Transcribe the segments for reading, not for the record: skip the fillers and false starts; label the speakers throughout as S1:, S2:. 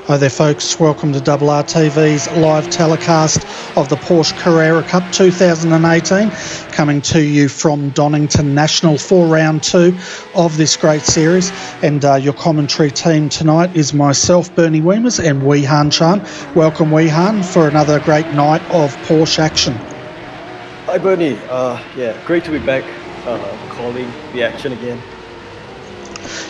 S1: Hi there folks, welcome to RRTV's live telecast of the Porsche Carrera Cup 2018, coming to you from Donnington National for round 2 of this great series. And your commentary team tonight is myself, Bernie Weemers, and Wee Han Chan. Welcome Wee Han for another great night of Porsche action.
S2: Hi Bernie, great to be back calling the action again.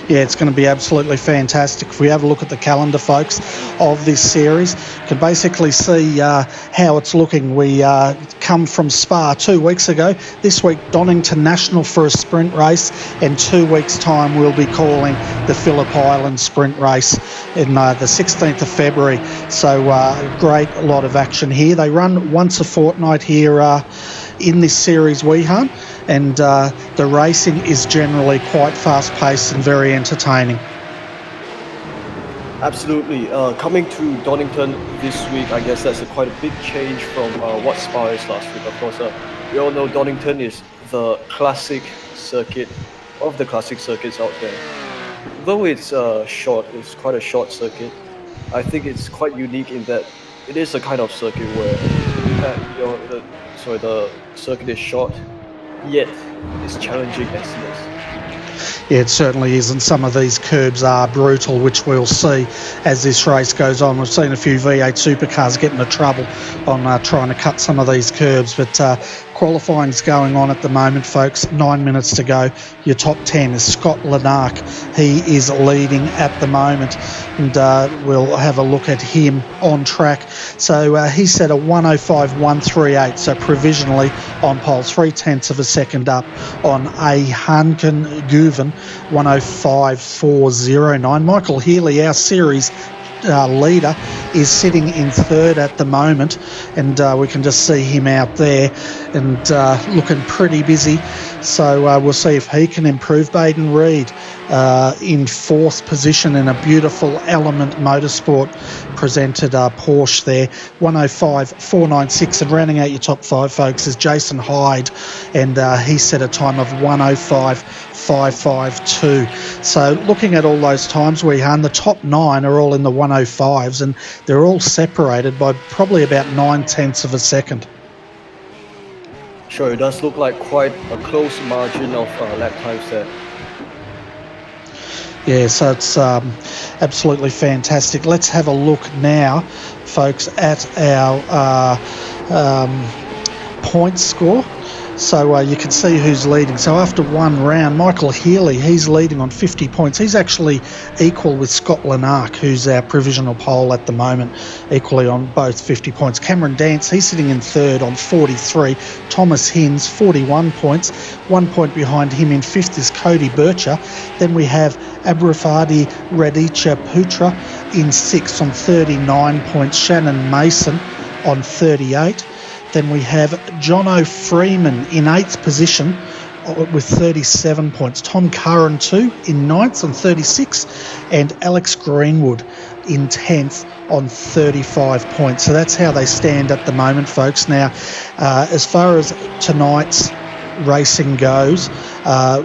S1: Yeah, it's going to be absolutely fantastic. If we have a look at the calendar, folks, of this series, you can basically see how it's looking. We come from Spa 2 weeks ago. This week, Donnington National for a sprint race, and 2 weeks' time we'll be calling the Phillip Island sprint race in the 16th of February. So great lot of action here. They run once a fortnight here in this series, Weehan, and the racing is generally quite fast-paced and very entertaining.
S2: Absolutely. Coming to Donnington this week, I guess that's quite a big change from what Spa is last week. Of course, we all know Donnington is the classic circuit of the classic circuits out there. Though it's it's quite a short circuit, I think it's quite unique in that it is a kind of circuit where the circuit is short, yet it's challenging as it is.
S1: Yeah, it certainly is, and some of these curbs are brutal, which we'll see as this race goes on. We've seen a few V8 supercars get into trouble on trying to cut some of these curbs, but qualifying's going on at the moment, folks. 9 minutes to go. Your top 10 is Scott Lanark. He is leading at the moment, and we'll have a look at him on track. So he set a 105.138, so provisionally on pole, 0.3 of a second up on a Hanken Guven 105.409. Michael Healy, our series leader, is sitting in third at the moment, and we can just see him out there and looking pretty busy. So we'll see if he can improve. Baden Reed in fourth position in a beautiful Element Motorsport presented Porsche there, 105.496, and rounding out your top 5, folks, is Jason Hyde, and he set a time of 105.552. So looking at all those times, the top 9 are all in the 105s, and they're all separated by probably about 0.9 of a second.
S2: Sure, it does look like quite a close margin of lap times there.
S1: Yeah, so it's absolutely fantastic. Let's have a look now, folks, at our point score. So you can see who's leading. So after one round, Michael Healy, he's leading on 50 points. He's actually equal with Scott Lanark, who's our provisional pole at the moment, equally on both 50 points. Cameron Dance, he's sitting in third on 43. Thomas Hinz, 41 points. 1 point behind him in fifth is Cody Bircher. Then we have Abrafadi Radicha Putra in sixth on 39 points. Shannon Mason on 38. Then we have Jono Freeman in 8th position with 37 points. Tom Curran too in 9th on 36, and Alex Greenwood in 10th on 35 points. So that's how they stand at the moment, folks. Now, as far as tonight's racing goes,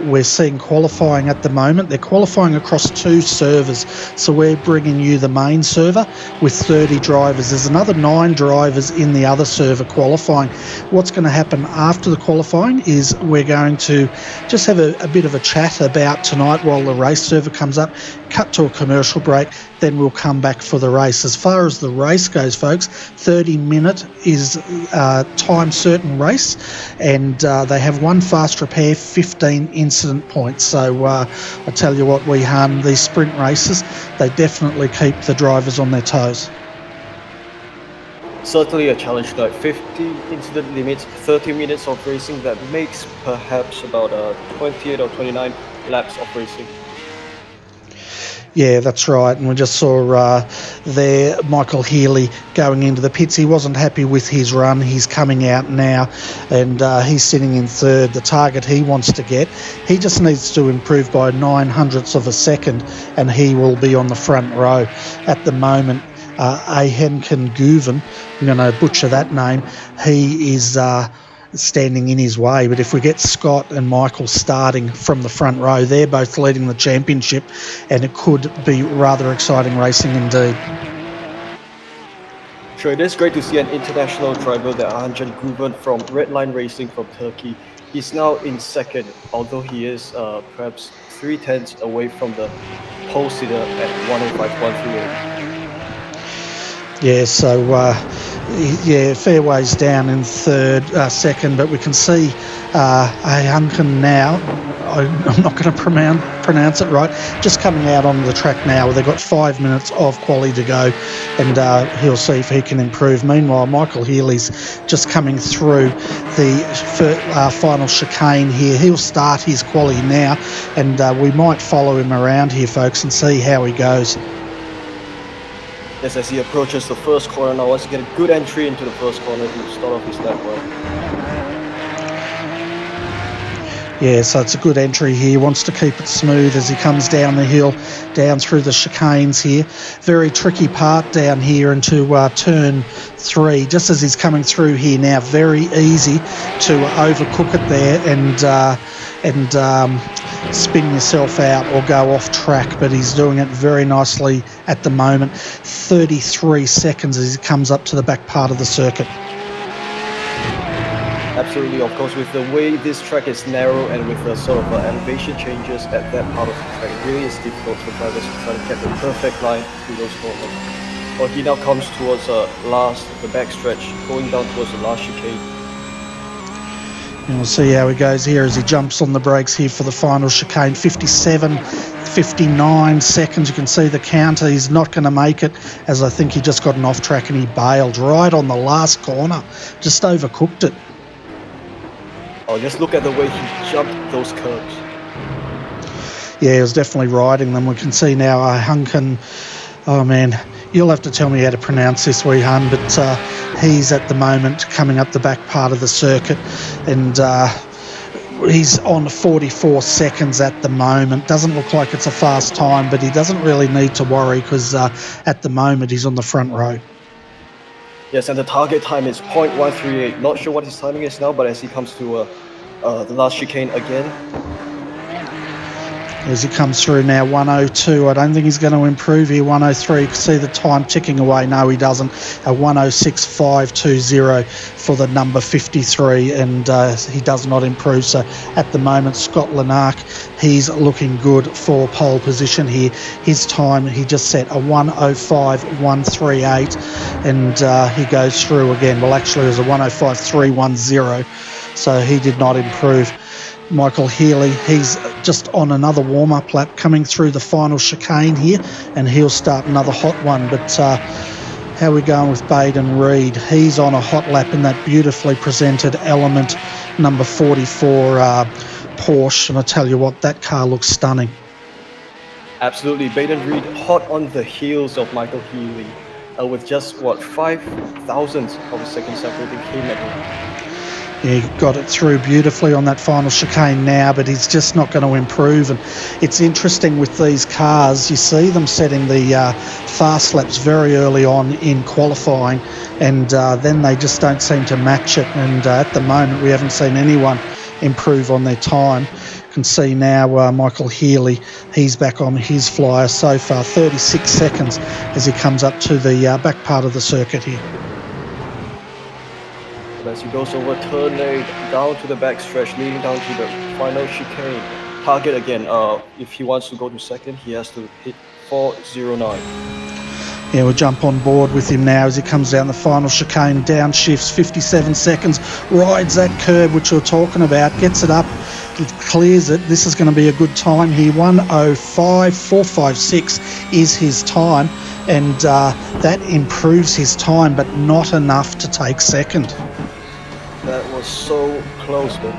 S1: we're seeing qualifying at the moment. They're qualifying across 2 servers, so we're bringing you the main server with 30 drivers. There's another 9 drivers in the other server qualifying. What's going to happen after the qualifying is we're going to just have a bit of a chat about tonight while the race server comes up, cut to a commercial break, then we'll come back for the race. As far as the race goes, folks, 30-minute is time certain race, and they have 1 fast repair, 15 incident points. So I tell you what, these sprint races, they definitely keep the drivers on their toes.
S2: Certainly a challenge tonight. 50 incident limits, 30 minutes of racing. That makes perhaps about 28 or 29 laps of racing.
S1: Yeah, that's right. And we just saw there Michael Healy going into the pits. He wasn't happy with his run. He's coming out now, and he's sitting in third. The target he wants to get, he just needs to improve by 0.09 of a second, and he will be on the front row. At the moment, Ahenken Guven, I'm going to butcher that name, he is standing in his way. But if we get Scott and Michael starting from the front row, they're both leading the championship, and it could be rather exciting racing indeed.
S2: Sure, it is great to see an international driver, the Arjan Guven from Redline Racing from Turkey. He's now in second, although he is perhaps 3/10 away from the pole sitter at 105.138.
S1: Yeah, so yeah, Fairway's down in second, but we can see Hunken now. I'm not going to pronounce it right. Just coming out on the track now. They've got 5 minutes of quali to go, and he'll see if he can improve. Meanwhile, Michael Healy's just coming through the final chicane here. He'll start his quali now, and we might follow him around here, folks, and see how he goes.
S2: Yes, as he approaches the first corner now, wants to get a good entry into the first corner to start off his lap well.
S1: Yeah, so it's a good entry here. Wants to keep it smooth as he comes down the hill, down through the chicanes here. Very tricky part down here into turn 3. Just as he's coming through here now, very easy to overcook it there and spin yourself out or go off track, but he's doing it very nicely at the moment. 33 seconds as he comes up to the back part of the circuit.
S2: Absolutely, of course, with the way this track is narrow and with the sort of elevation changes at that part of the track, it really is difficult for drivers to try to get the perfect line through those corners. But he now comes towards the backstretch, going down towards the last chicane.
S1: And we'll see how he goes here as he jumps on the brakes here for the final chicane. 59 seconds. You can see the counter. He's not going to make it, as I think he just got an off track and he bailed right on the last corner. Just overcooked it.
S2: Oh, just look at the way he jumped those curbs.
S1: Yeah, he was definitely riding them. We can see now Hunken. Oh man, you'll have to tell me how to pronounce this, wee hun, but he's at the moment coming up the back part of the circuit, and he's on 44 seconds at the moment. Doesn't look like it's a fast time, but he doesn't really need to worry because at the moment he's on the front row.
S2: Yes, and the target time is 0.138. Not sure what his timing is now, but as he comes to the last chicane again.
S1: As he comes through now, 102. I don't think he's going to improve here. 103. You can see the time ticking away. No, he doesn't. 106.520 for the number 53, and he does not improve. So at the moment, Scott Lanark, he's looking good for pole position here. His time, he just set a 105.138, and he goes through again. Well, actually, it was a 105.310, so he did not improve. Michael Healy, he's just on another warm-up lap coming through the final chicane here, and he'll start another hot one. But how are we going with Baden Reed? He's on a hot lap in that beautifully presented Element number 44 Porsche, and I tell you what, that car looks stunning.
S2: Absolutely, Baden Reed hot on the heels of Michael Healy, with just, 5 thousandths of a second separating him and him.
S1: He got it through beautifully on that final chicane now, but he's just not going to improve. And it's interesting with these cars, you see them setting the fast laps very early on in qualifying, and then they just don't seem to match it. And at the moment, we haven't seen anyone improve on their time. You can see now Michael Healy, he's back on his flyer so far, 36 seconds as he comes up to the back part of the circuit here.
S2: As he goes over turn 8, down to the backstretch, leading down to the final chicane. Target again, if he wants to go to second, he has to hit 409.
S1: Yeah, we'll jump on board with him now as he comes down the final chicane, downshifts, 57 seconds, rides that curb which we we're talking about, gets it up, it clears it. This is going to be a good time here. 105.456 is his time, and that improves his time, but not enough to take second.
S2: That was so close, man.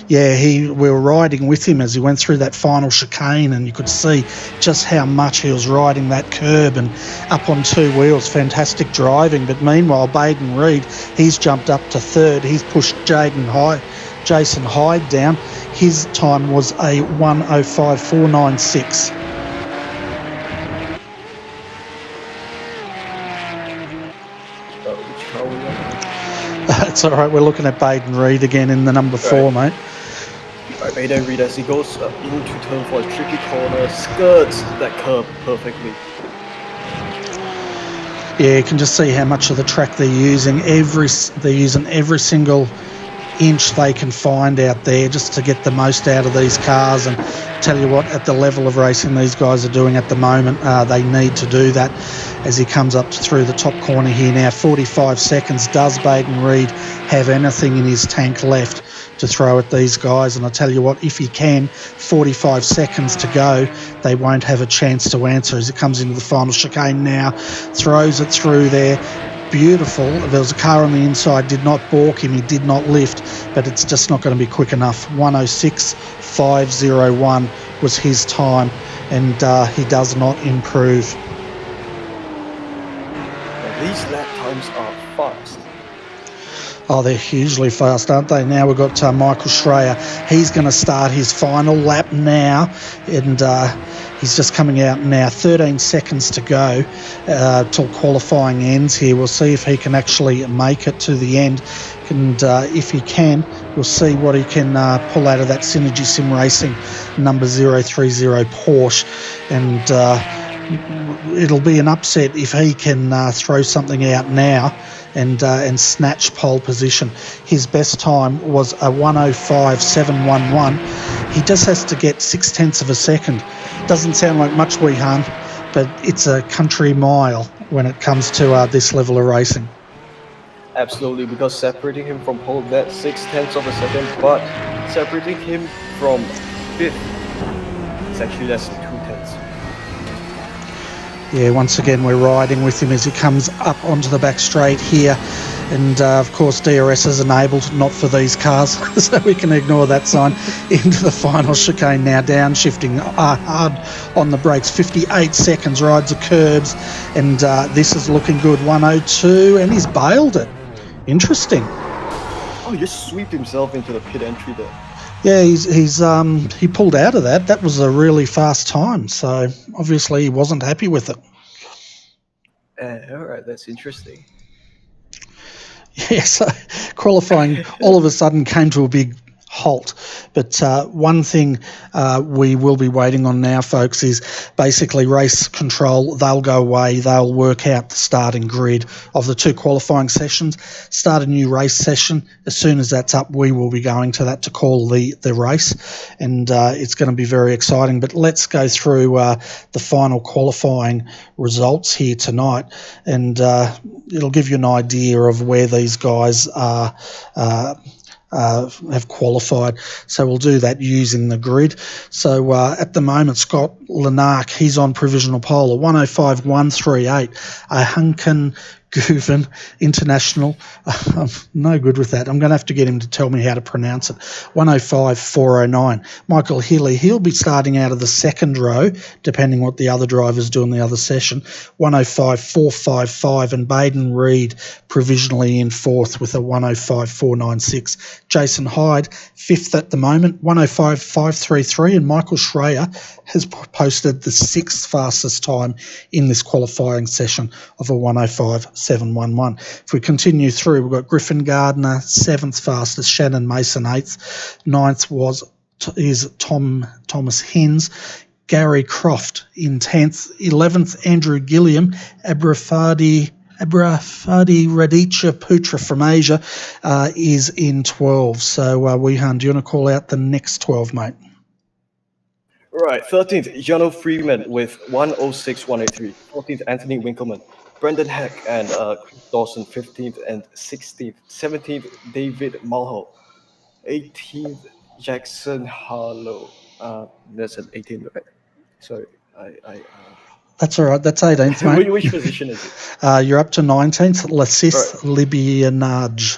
S1: Yeah, we were riding with him as he went through that final chicane, and you could see just how much he was riding that curb and up on two wheels. Fantastic driving. But meanwhile, Baden Reed, he's jumped up to third. He's pushed Jason Hyde down. His time was a 105.496. That's all right. We're looking at Baden Reed again in the number 4, mate.
S2: Right, Baden Reed, as he goes into turn 4, a tricky corner, skirts that curb perfectly.
S1: Yeah, you can just see how much of the track they're using. They're using every single inch they can find out there just to get the most out of these cars. And tell you what, at the level of racing these guys are doing at the moment, they need to do that as he comes up through the top corner here now. 45 seconds. Does Baden Reed have anything in his tank left to throw at these guys? And I tell you what, if he can, 45 seconds to go, they won't have a chance to answer as it comes into the final chicane now. Throws it through there. Beautiful. There was a car on the inside, did not balk him, he did not lift, but it's just not going to be quick enough. 106.501 was his time, and he does not improve.
S2: These lap times are fast.
S1: Oh, they're hugely fast, aren't they? Now we've got Michael Schreier. He's going to start his final lap now, and he's just coming out now. 13 seconds to go till qualifying ends here. We'll see if he can actually make it to the end. And if he can, we'll see what he can pull out of that Synergy Sim Racing number 030 Porsche. And it'll be an upset if he can throw something out now and snatch pole position. His best time was a 105.711. He just has to get 0.6 of a second. Doesn't sound like much, Wee Han, but it's a country mile when it comes to this level of racing.
S2: Absolutely, because separating him from pole, that's 0.6 of a second, but separating him from fifth is actually less than 0.2.
S1: Yeah, once again, we're riding with him as he comes up onto the back straight here. And, of course, DRS is enabled, not for these cars, so we can ignore that sign. Into the final chicane now, downshifting hard on the brakes. 58 seconds, rides the curbs, and this is looking good. 102, and he's bailed it. Interesting.
S2: Oh, he just sweeped himself into the pit entry there.
S1: Yeah, he pulled out of that. That was a really fast time, so obviously he wasn't happy with it.
S2: All right, that's interesting.
S1: Yeah, so qualifying all of a sudden came to a big halt. But one thing we will be waiting on now, folks, is basically race control. They'll go away. They'll work out the starting grid of the two qualifying sessions, start a new race session. As soon as that's up, we will be going to that to call the race, and it's going to be very exciting. But let's go through the final qualifying results here tonight, and it'll give you an idea of where these guys are have qualified. So we'll do that using the grid. So at the moment, Scott Lanark, he's on provisional pole, a 105.138, a Hunkin Guven International. I'm no good with that. I'm going to have to get him to tell me how to pronounce it. 105.409. Michael Healy, he'll be starting out of the second row, depending what the other drivers do in the other session. 105.455. And Baden Reed provisionally in fourth with a 105.496. Jason Hyde, fifth at the moment, 105.533. And Michael Schreier has posted the sixth fastest time in this qualifying session of a 105.711. If we continue through, we've got Griffin Gardner, seventh fastest, Shannon Mason, eighth. Ninth is Thomas Hins. Gary Croft in 10th. 11th, Andrew Gilliam. Abrafadi Radicha Putra from Asia is in 12. So, Weehan, do you want to call out the next 12, mate?
S2: Right, 13th, Jono Freeman with 106.183. 14th, Anthony Winkleman. Brendan Heck and Chris Dawson, 15th and 16th. 17th, David Mulhall. 18th, Jackson Harlow. That's an 18th, right? Sorry,
S1: That's all right. That's 18th, mate.
S2: Which position is it?
S1: You're up to 19th. Lassith Libianage.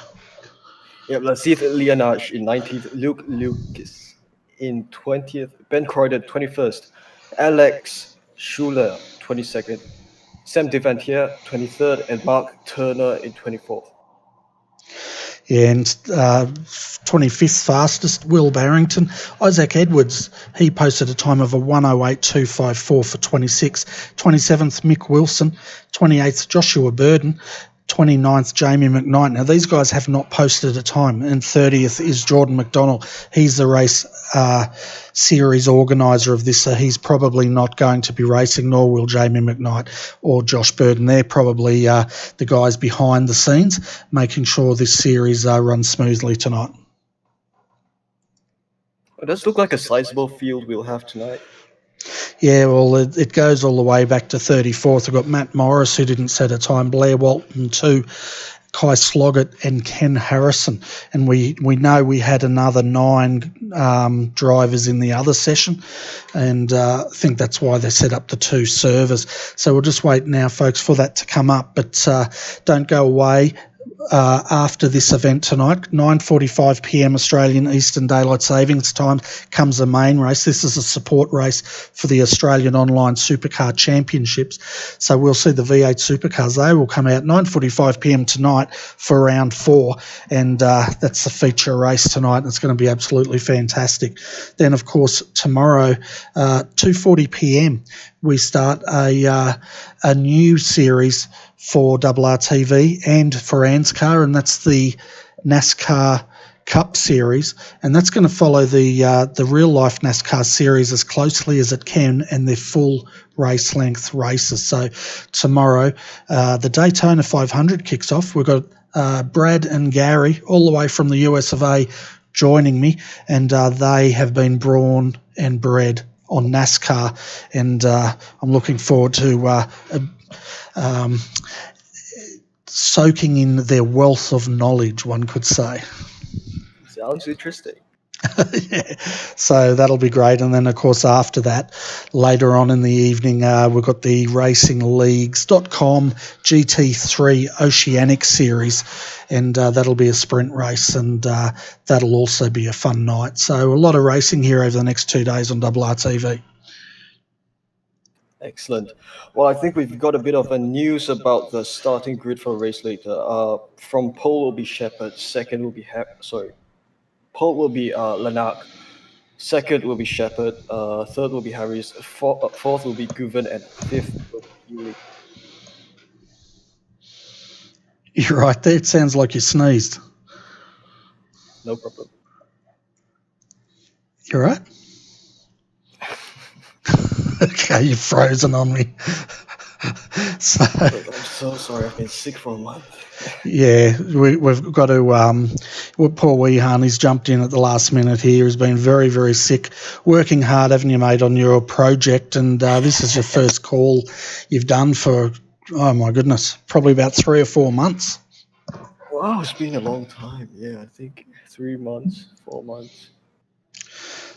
S2: Yeah, Lassith Lianage in 19th. Luke Lucas in 20th. Ben Croydon, 21st. Alex Schuler, 22nd. Sam Devantier, 23rd. And Mark Turner in 24th.
S1: Yeah, and 25th fastest, Will Barrington. Isaac Edwards, he posted a time of a 108.254 for 26th. 27th, Mick Wilson. 28th, Joshua Burden. 29th, Jamie McKnight. Now, these guys have not posted a time, and 30th is Jordan McDonnell. He's the race series organiser of this, so he's probably not going to be racing, nor will Jamie McKnight or Josh Burden. They're probably the guys behind the scenes, making sure this series runs smoothly tonight.
S2: It does look like a sizable field we'll have tonight.
S1: Yeah, well, it goes all the way back to 34th. We've got Matt Morris, who didn't set a time, Blair Walton, 2, Kai Sloggett and Ken Harrison. And we know we had another 9 drivers in the other session, and I think that's why they set up the 2 servers. So we'll just wait now, folks, for that to come up. But don't go away. After this event tonight, 9:45 p.m. Australian Eastern Daylight Savings Time, comes the main race. This is a support race for the Australian Online Supercar Championships. So we'll see the V8 Supercars. They will come out 9:45 p.m. tonight for round 4, and that's the feature race tonight, and it's going to be absolutely fantastic. Then, of course, tomorrow, 2:40 p.m., we start a new series for RRTV and for ANSCAR, and that's the NASCAR Cup Series, and that's going to follow the real-life NASCAR series as closely as it can, and they're full race-length races. So tomorrow, the Daytona 500 kicks off. We've got Brad and Gary all the way from the US of A joining me, and they have been born and bred on NASCAR, and I'm looking forward to soaking in their wealth of knowledge, one could say.
S2: Sounds interesting.
S1: Yeah, so that'll be great. And then, of course, after that, later on in the evening, we've got the RacingLeagues.com GT3 Oceanic Series, and that'll be a sprint race, and that'll also be a fun night. So a lot of racing here over the next 2 days on RRTV.
S2: Excellent. Well, I think we've got a bit of a news about the starting grid for race later. From pole will be Shepherd, second will be pole will be Lanac, second will be Shepherd, third will be Harris, fourth will be Guven, and fifth will be Healy.
S1: You're right there. It sounds like you sneezed.
S2: No problem.
S1: You're right. Okay, you're frozen on me. So,
S2: I'm so sorry. I've been sick for a month.
S1: Yeah, we've got to. Poor Weehan, he's jumped in at the last minute here. He's been very, very sick, working hard, haven't you, mate, on your project? And this is your first call you've done for, oh my goodness, probably about 3 or 4 months.
S2: Wow, it's been a long time. Yeah, I think 3 months, 4 months.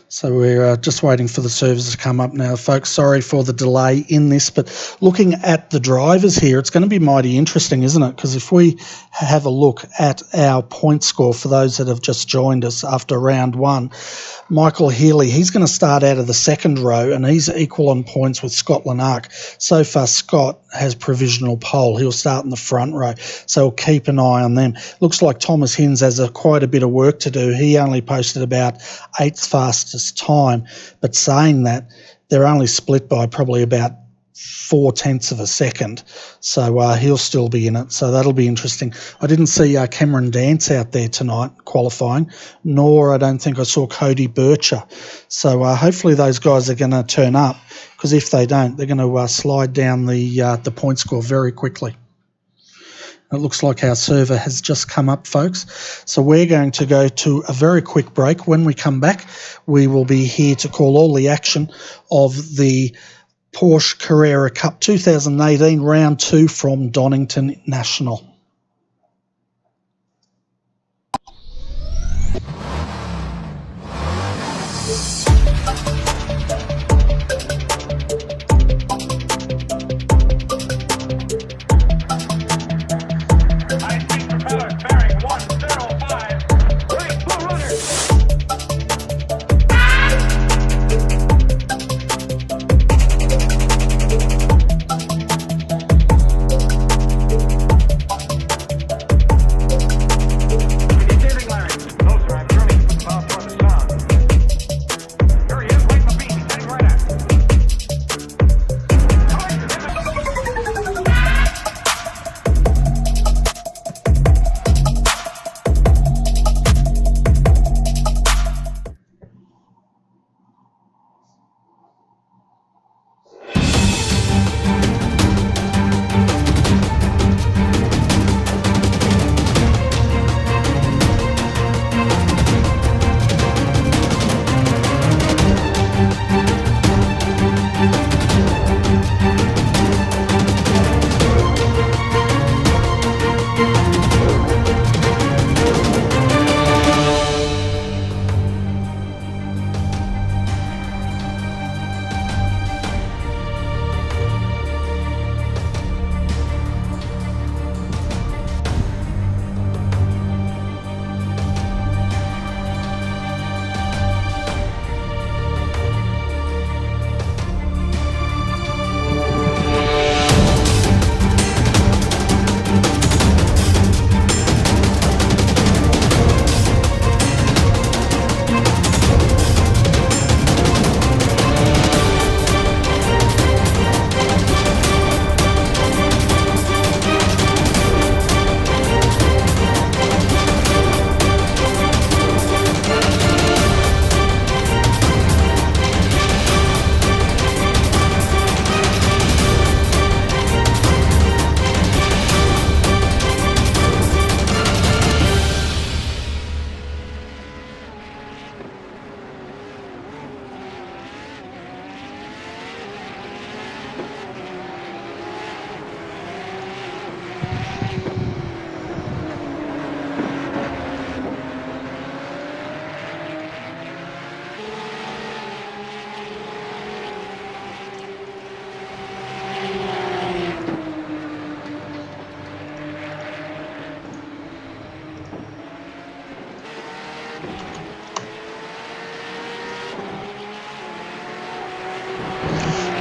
S1: So we're just waiting for the servers to come up now, folks. Sorry for the delay in this, but looking at the drivers here, it's going to be mighty interesting, isn't it? Because if we have a look at our point score for those that have just joined us after round 1, Michael Healy, he's going to start out of the second row, and he's equal on points with Scott Lanark. So far, Scott has provisional pole. He'll start in the front row, so we'll keep an eye on them. Looks like Thomas Hinz has quite a bit of work to do. He only posted about 8th fastest time, but saying that, they're only split by probably about 0.4 of a second, so he'll still be in it, so that'll be interesting. I didn't see Cameron Dance out there tonight qualifying, nor I don't think I saw Cody Bircher, so hopefully those guys are going to turn up, because if they don't, they're going to slide down the point score very quickly. It looks like our server has just come up, folks. So we're going to go to a very quick break. When we come back, we will be here to call all the action of the Porsche Carrera Cup 2018 Round 2 from Donnington National.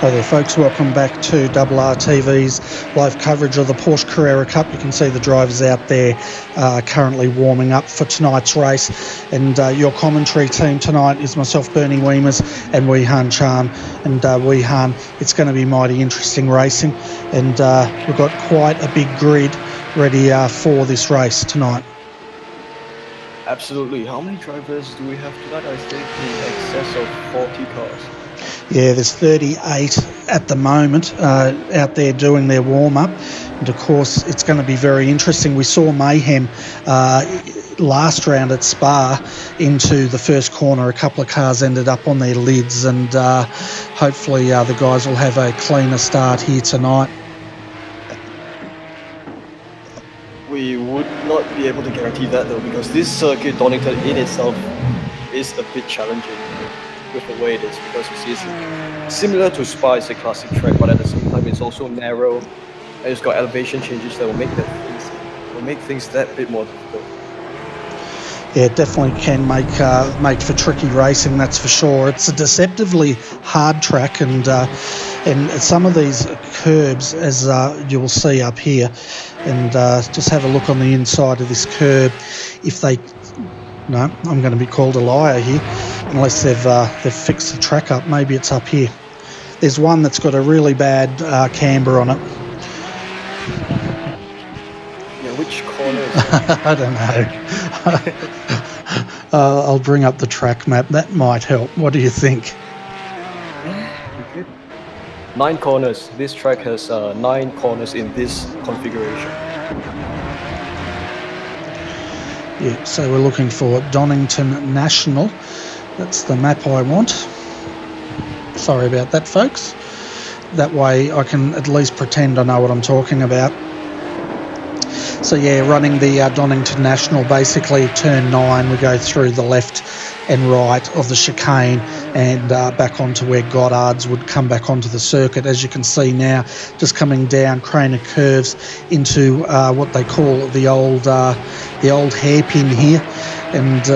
S1: Hi there folks, welcome back to RRTV's live coverage of the Porsche Carrera Cup. You can see the drivers out there currently warming up for tonight's race, and your commentary team tonight is myself, Bernie Weemers, and Wee Han Chan. And Wee Han, it's going to be mighty interesting racing, and we've got quite a big grid ready for this race tonight.
S2: Absolutely. How many drivers do we have tonight? I think in excess of 40 cars.
S1: Yeah, there's 38 at the moment out there doing their warm-up. And, of course, it's going to be very interesting. We saw mayhem last round at Spa into the first corner. A couple of cars ended up on their lids, and hopefully the guys will have a cleaner start here tonight.
S2: We would not be able to guarantee that, though, because this circuit, Donnington, in itself is a bit challenging with the way it is, because you see it's similar to Spa, it's a classic track, but at the same time it's also narrow, and it's got elevation changes that will make things that bit more difficult.
S1: Yeah, it definitely can make for tricky racing, that's for sure. It's a deceptively hard track, and some of these curbs, as you will see up here, and just have a look on the inside of this curb. If they, no, I'm going to be called a liar here, unless they've fixed the track up. Maybe it's up here. There's one that's got a really bad camber on it.
S2: Yeah, which corner is it?
S1: I don't know. I'll bring up the track map. That might help. What do you think?
S2: 9 corners. This track has 9 corners in this configuration.
S1: Yeah, so we're looking for Donnington National. That's the map I want. Sorry about that, folks. That way I can at least pretend I know what I'm talking about. So yeah, running the Donnington National, basically turn 9, we go through the left and right of the chicane and back onto where Goddard's would come back onto the circuit. As you can see now, just coming down Craner curves into what they call the old hairpin here. And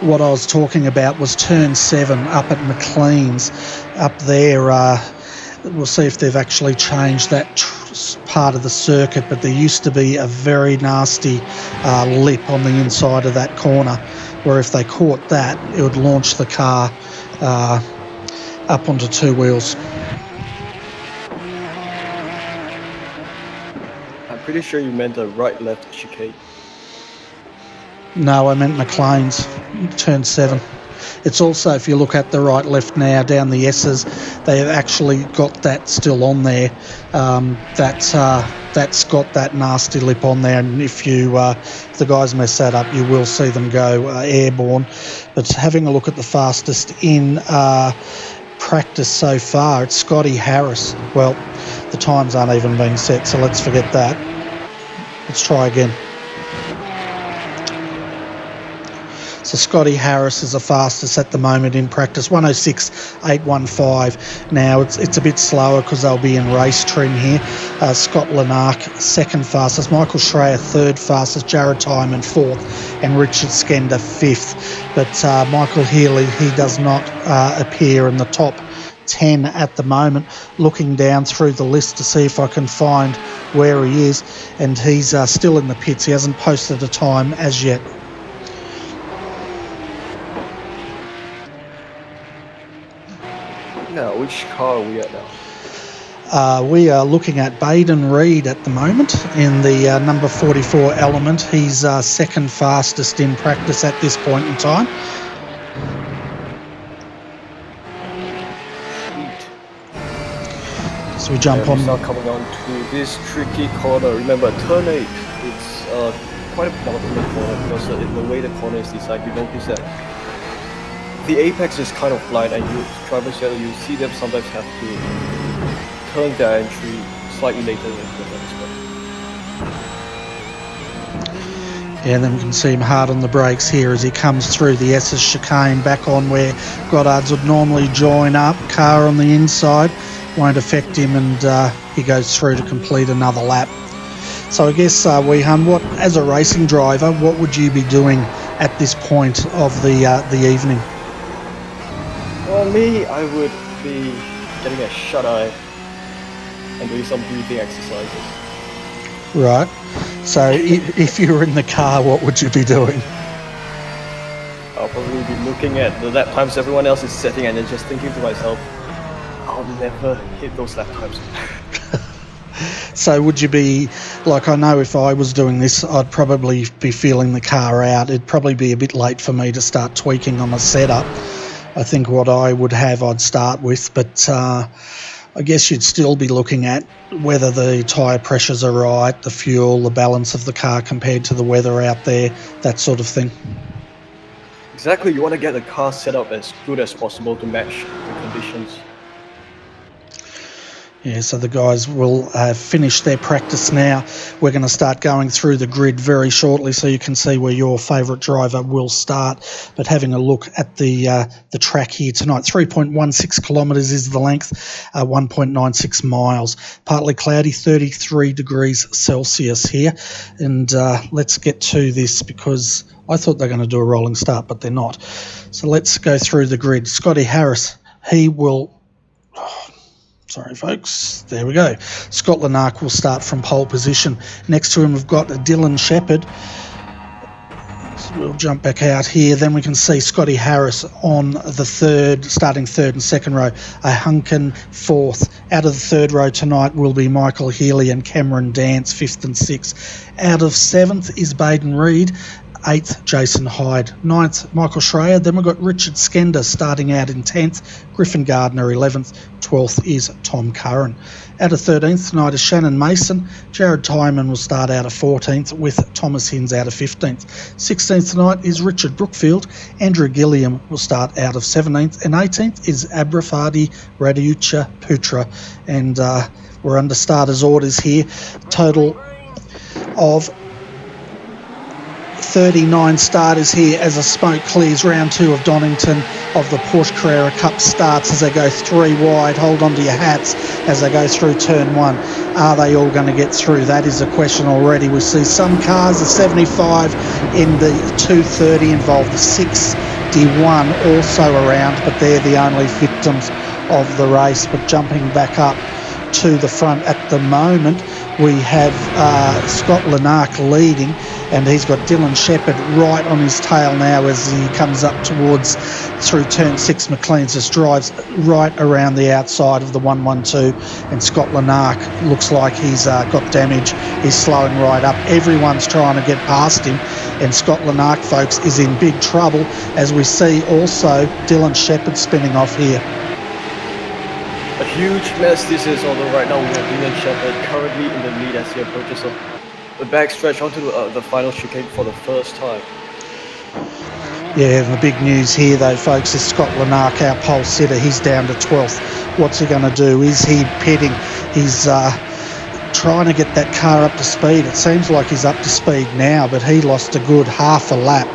S1: what I was talking about was turn 7 up at McLean's. Up there, we'll see if they've actually changed that part of the circuit, but there used to be a very nasty lip on the inside of that corner, where if they caught that, it would launch the car up onto 2 wheels.
S2: I'm pretty sure you meant a right-left chicane.
S1: No, I meant McLean's, turn 7. It's also, if you look at the right-left now, down the S's, they've actually got that still on there. That's got that nasty lip on there, and if the guys mess that up, you will see them go airborne. But having a look at the fastest in practice so far, it's Scotty Harris. Well, the times aren't even being set, so let's forget that. Let's try again. So Scotty Harris is the fastest at the moment in practice, 106.815. Now it's a bit slower because they'll be in race trim here. Scott Lanark, 2nd fastest. Michael Schreier, 3rd fastest. Jared Tyman, 4th. And Richard Skender, 5th. But Michael Healy, he does not appear in the top 10 at the moment. Looking down through the list to see if I can find where he is. And he's still in the pits. He hasn't posted a time as yet.
S2: Now, which car are we at now?
S1: We are looking at Baden Reed at the moment in the number 44 Element. He's 2nd fastest in practice at this point in time. So we jump on.
S2: We start coming on to this tricky corner. Remember, turn 8, it's quite a penultimate corner, because in the way the corner is designed, you notice that the apex is kind of blind, and drivers, you see them sometimes have to turn their entry slightly later than they expect.
S1: Yeah, and then we can see him hard on the brakes here as he comes through the S's chicane back on where Goddard's would normally join up. Car on the inside won't affect him, and he goes through to complete another lap. So I guess, Wee Han, as a racing driver, what would you be doing at this point of the evening?
S2: For me, I would be getting a shut-eye and doing some breathing exercises.
S1: Right. So if you were in the car, what would you be doing?
S2: I'll probably be looking at the lap times everyone else is setting and then just thinking to myself, I'll never hit those lap times.
S1: So would you be, like, I know if I was doing this, I'd probably be feeling the car out. It'd probably be a bit late for me to start tweaking on a setup. I think what I would have, I'd start with, but I guess you'd still be looking at whether the tyre pressures are right, the fuel, the balance of the car compared to the weather out there, that sort of thing.
S2: Exactly, you want to get the car set up as good as possible to match the conditions.
S1: Yeah, so the guys will finish their practice now. We're going to start going through the grid very shortly so you can see where your favourite driver will start. But having a look at the track here tonight, 3.16 kilometres is the length, 1.96 miles. Partly cloudy, 33 degrees Celsius here. And let's get to this because I thought they were going to do a rolling start, but they're not. So let's go through the grid. Scotty Harris, he will... Sorry, folks. There we go. Scott Lanark will start from pole position. Next to him, we've got Dylan Shepherd. So we'll jump back out here. Then we can see Scotty Harris on the third, starting third and second row. Hunkin fourth. Out of the third row tonight will be Michael Healy and Cameron Dance, fifth and sixth. Out of seventh is Baden Reed. 8th, Jason Hyde. 9th, Michael Schreier. Then we've got Richard Skender starting out in 10th. Griffin Gardner, 11th. 12th is Tom Curran. Out of 13th tonight is Shannon Mason. Jared Tyman will start out of 14th with Thomas Hinds out of 15th. 16th tonight is Richard Brookfield. Andrew Gilliam will start out of 17th. And 18th is Abrafadi Radiucha Putra. And we're under starters orders here. Total of 39 starters here as the smoke clears. Round 2 of Donnington of the Porsche Carrera Cup starts as they go 3 wide. Hold on to your hats as they go through turn 1. Are they all going to get through? That is a question already. We see some cars, the 75 in the 230 involved, the 61 also around, but they're the only victims of the race. But jumping back up to the front at the moment, we have Scott Lanark leading, and he's got Dylan Shepherd right on his tail now as he comes up towards through turn 6. McLean's just drives right around the outside of the 112, and Scott Lanark looks like he's got damage. He's slowing right up. Everyone's trying to get past him, and Scott Lanark, folks, is in big trouble as we see also Dylan Shepherd spinning off here.
S2: A huge mess this is, although right now we have Dylan Shepherd currently in the lead as he approaches the backstretch onto the final chicane for the first time.
S1: Yeah, the big news here though, folks, is Scott Lanark, our pole sitter. He's down to 12th. What's he going to do? Is he pitting? He's trying to get that car up to speed. It seems like he's up to speed now, but he lost a good half a lap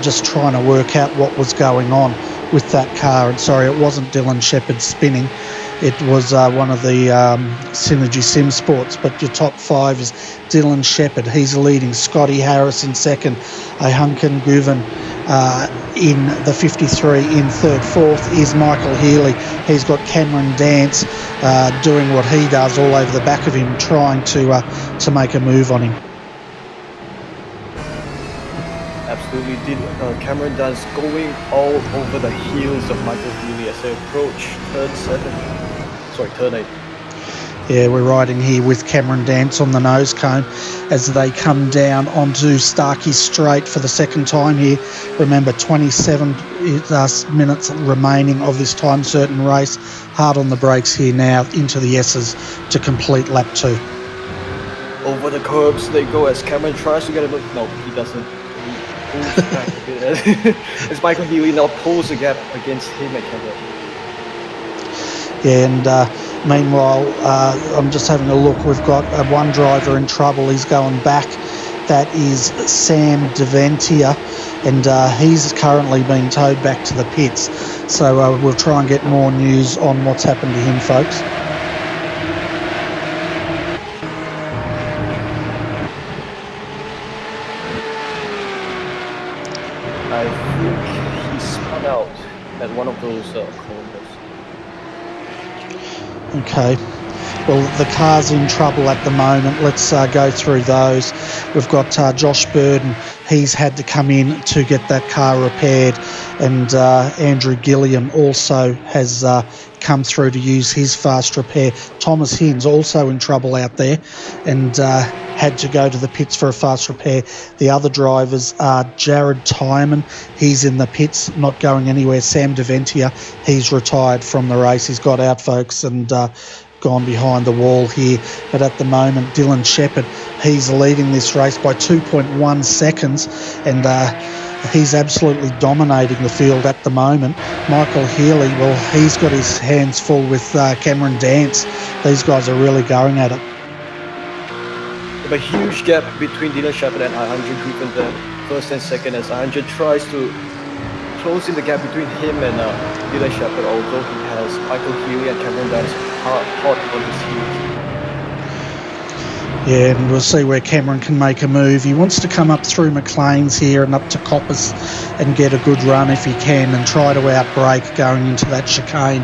S1: just trying to work out what was going on with that car. And sorry, it wasn't Dylan Shepherd spinning. It was one of the Synergy Sim Sports, but your top 5 is Dylan Shepherd. He's leading. Scotty Harris in second. Hunkin Guven in the 53 in third. Fourth is Michael Healy. He's got Cameron Dance doing what he does all over the back of him, trying to make a move on him.
S2: Absolutely did. Cameron Dance going all over the heels of Michael Healy as they approach turn 8.
S1: Yeah, we're riding here with Cameron Dance on the nose cone as they come down onto Starkey Straight for the second time here. Remember, 27 minutes remaining of this time certain race. Hard on the brakes here now into the S's to complete lap 2.
S2: Over the curbs they go as Cameron tries to get a look. No, he doesn't. He pulls back a bit as Michael Healy now pulls a gap against him at Cameron.
S1: Yeah, and meanwhile, I'm just having a look. We've got one driver in trouble. He's going back. That is Sam Deventia, and he's currently being towed back to the pits. So we'll try and get more news on what's happened to him, folks.
S2: I think he spun out at one of those corners.
S1: Okay. Well, the car's in trouble at the moment. Let's go through those. We've got Josh Burden. He's had to come in to get that car repaired. And Andrew Gilliam also has come through to use his fast repair. Thomas Hinds also in trouble out there and had to go to the pits for a fast repair. The other drivers are Jared Tyman. He's in the pits, not going anywhere. Sam DeVentia, he's retired from the race. He's got out, folks, and gone behind the wall here. But at the moment, Dylan Shepherd, he's leading this race by 2.1 seconds, and he's absolutely dominating the field at the moment. Michael Healy, well, he's got his hands full with Cameron Dance. These guys are really going at it.
S2: A huge gap between Dylan Shepherd and I-100 Griffin there, first and second, as I-100 tries to close in the gap between him and Dylan Shepherd, although he has Michael Healy and Cameron Dance hot on his heels.
S1: Yeah, and we'll see where Cameron can make a move. He wants to come up through McLean's here and up to Coppers and get a good run if he can and try to outbrake going into that chicane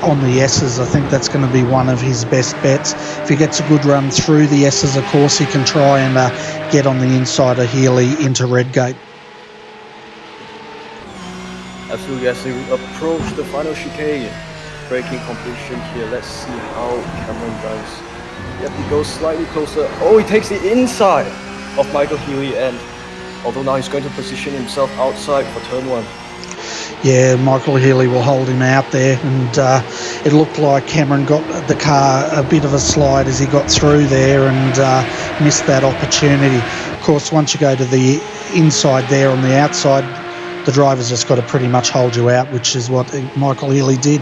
S1: on the S's. I think that's going to be one of his best bets. If he gets a good run through the S's, of course, he can try and get on the inside of Healy into Redgate.
S2: Absolutely, as we approach the final chicane, braking completion here. Let's see how Cameron does. Yep, he goes slightly closer. Oh, he takes the inside of Michael Healy, and although now he's going to position himself outside for turn one.
S1: Yeah, Michael Healy will hold him out there, and it looked like Cameron got the car a bit of a slide as he got through there and missed that opportunity. Of course, once you go to the inside there on the outside, the driver's just got to pretty much hold you out, which is what Michael Healy did.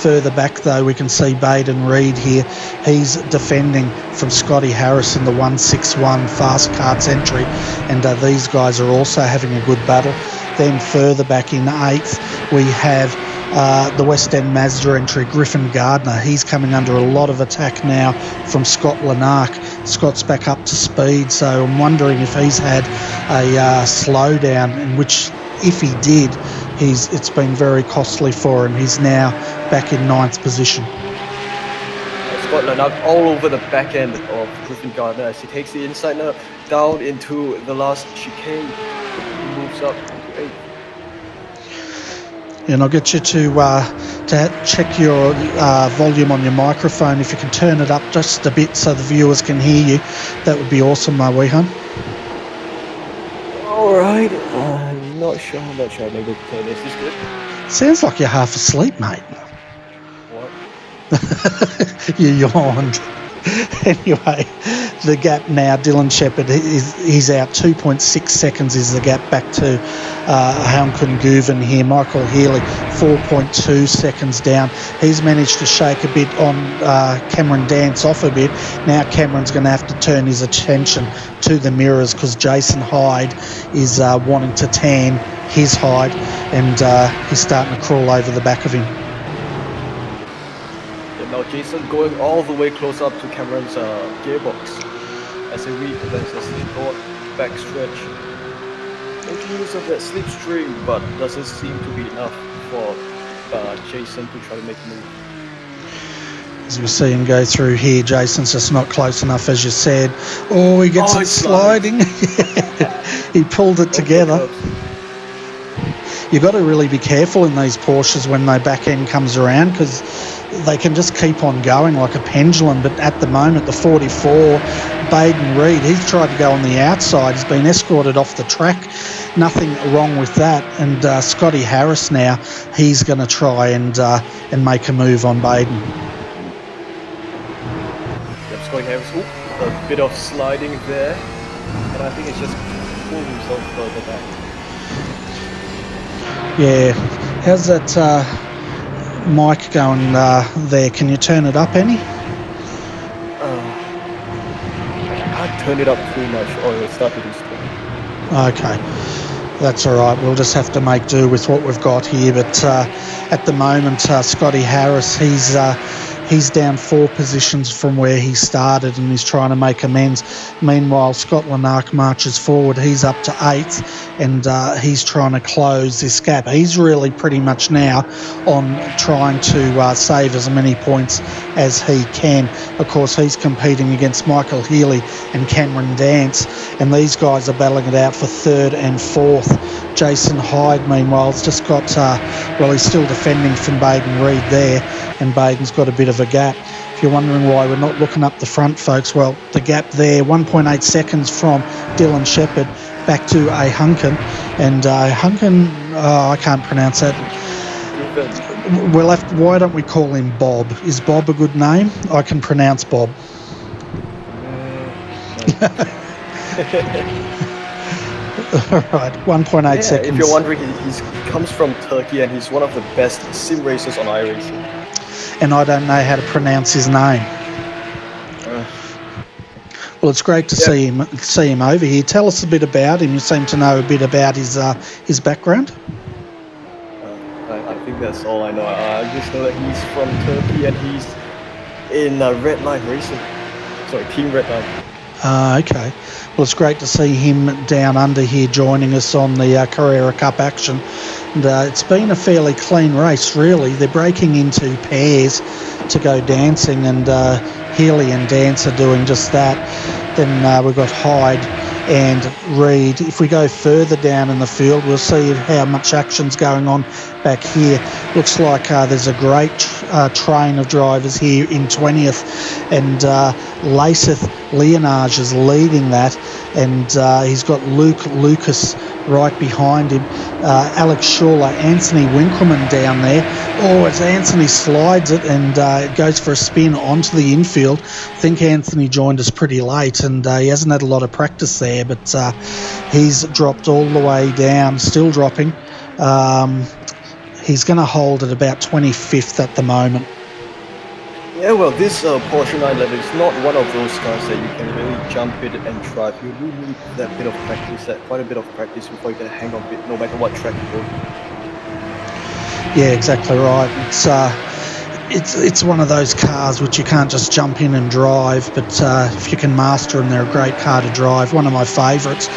S1: Further back, though, we can see Baden Reed here. He's defending from Scotty Harris in the 161 fast carts entry, and these guys are also having a good battle. Then further back in 8th, we have the West End Mazda entry, Griffin Gardner. He's coming under a lot of attack now from Scott Lanark. Scott's back up to speed, so I'm wondering if he's had a slowdown, in which, if he did, it's been very costly for him. He's now back in 9th position.
S2: Scott Lanark all over the back end of Griffin Gardner as he takes the inside now down into the last chicane. He moves up into 8th.
S1: And I'll get you to check your volume on your microphone. If you can turn it up just a bit so the viewers can hear you, that would be awesome, my wee hun.
S2: All right. I'm not sure how much I'm able to play this. Is good?
S1: Sounds like you're half asleep, mate.
S2: What?
S1: You yawned. Anyway, the gap now, Dylan Shepherd, he's out. 2.6 seconds is the gap back to Haunkun Guven here. Michael Healy, 4.2 seconds down. He's managed to shake a bit on Cameron Dance off a bit. Now Cameron's going to have to turn his attention to the mirrors because Jason Hyde is wanting to tan his hide, and he's starting to crawl over the back of him.
S2: Now Jason going all the way close up to Cameron's gearbox as he recommences the short backstretch. Making use of that slipstream, but doesn't seem to be enough for Jason to try to make a move.
S1: As we see him go through here, Jason's just not close enough, as you said. Oh, he gets it sliding. He pulled it together. You've got to really be careful in these Porsches when the back end comes around, because they can just keep on going like a pendulum. But at the moment, the 44, Baden Reed, he's tried to go on the outside. He's been escorted off the track. Nothing wrong with that. And Scotty Harris now, he's going to try and make a move on Baden.
S2: Yep, Scotty Harris, a bit of sliding there. And I think it's just pulled himself further back.
S1: Yeah. How's that mic going there? Can you turn it up any?
S2: I can't turn it up too much, or it'll start to disturb.
S1: Okay, that's all right. We'll just have to make do with what we've got here. But at the moment, Scotty Harris, He's down 4 positions from where he started and he's trying to make amends. Meanwhile, Scott Lanark marches forward. He's up to 8th and he's trying to close this gap. He's really pretty much now on trying to save as many points as he can. Of course, he's competing against Michael Healy and Cameron Dance, and these guys are battling it out for 3rd and 4th. Jason Hyde, meanwhile, has just got, he's still defending from Baden Reed there, and Baden's got a bit of a gap. If you're wondering why we're not looking up the front, folks, well, the gap there, 1.8 seconds from Dylan Shepherd back to a Hunkin, and Hunkin, I can't pronounce that. Why don't we call him Bob? Is Bob a good name? I can pronounce Bob. All right, 1.8 seconds.
S2: If you're wondering, he comes from Turkey and he's one of the best sim racers on iRacing.
S1: And I don't know how to pronounce his name. Well, it's great to see him over here. Tell us a bit about him. You seem to know a bit about his background.
S2: I think that's all I know. I just know that he's from Turkey and he's in Red Line Racing. Sorry, Team Red Line.
S1: Okay. Well, it's great to see him down under here joining us on the Carrera Cup action. And it's been a fairly clean race, really. They're breaking into pairs to go dancing, and Healy and Dance are doing just that. Then we've got Hyde and Reed. If we go further down in the field, we'll see how much action's going on back here. Looks like there's a great train of drivers here in 20th, and Laceth Leonage is leading that, and he's got Luke Lucas right behind him. Alex Schuller, Anthony Winkleman down there. Oh, as Anthony slides it and it goes for a spin onto the infield. I think Anthony joined us pretty late and he hasn't had a lot of practice there, but he's dropped all the way down, still dropping. He's going to hold at about 25th at the moment.
S2: Yeah, well, this Porsche 911 is not one of those cars that you can really jump it and drive. You do need that bit of practice, quite a bit of practice before you get a hang of it, no matter what track you go.
S1: Yeah, exactly right. It's one of those cars which you can't just jump in and drive, but if you can master them, they're a great car to drive. One of my favourites.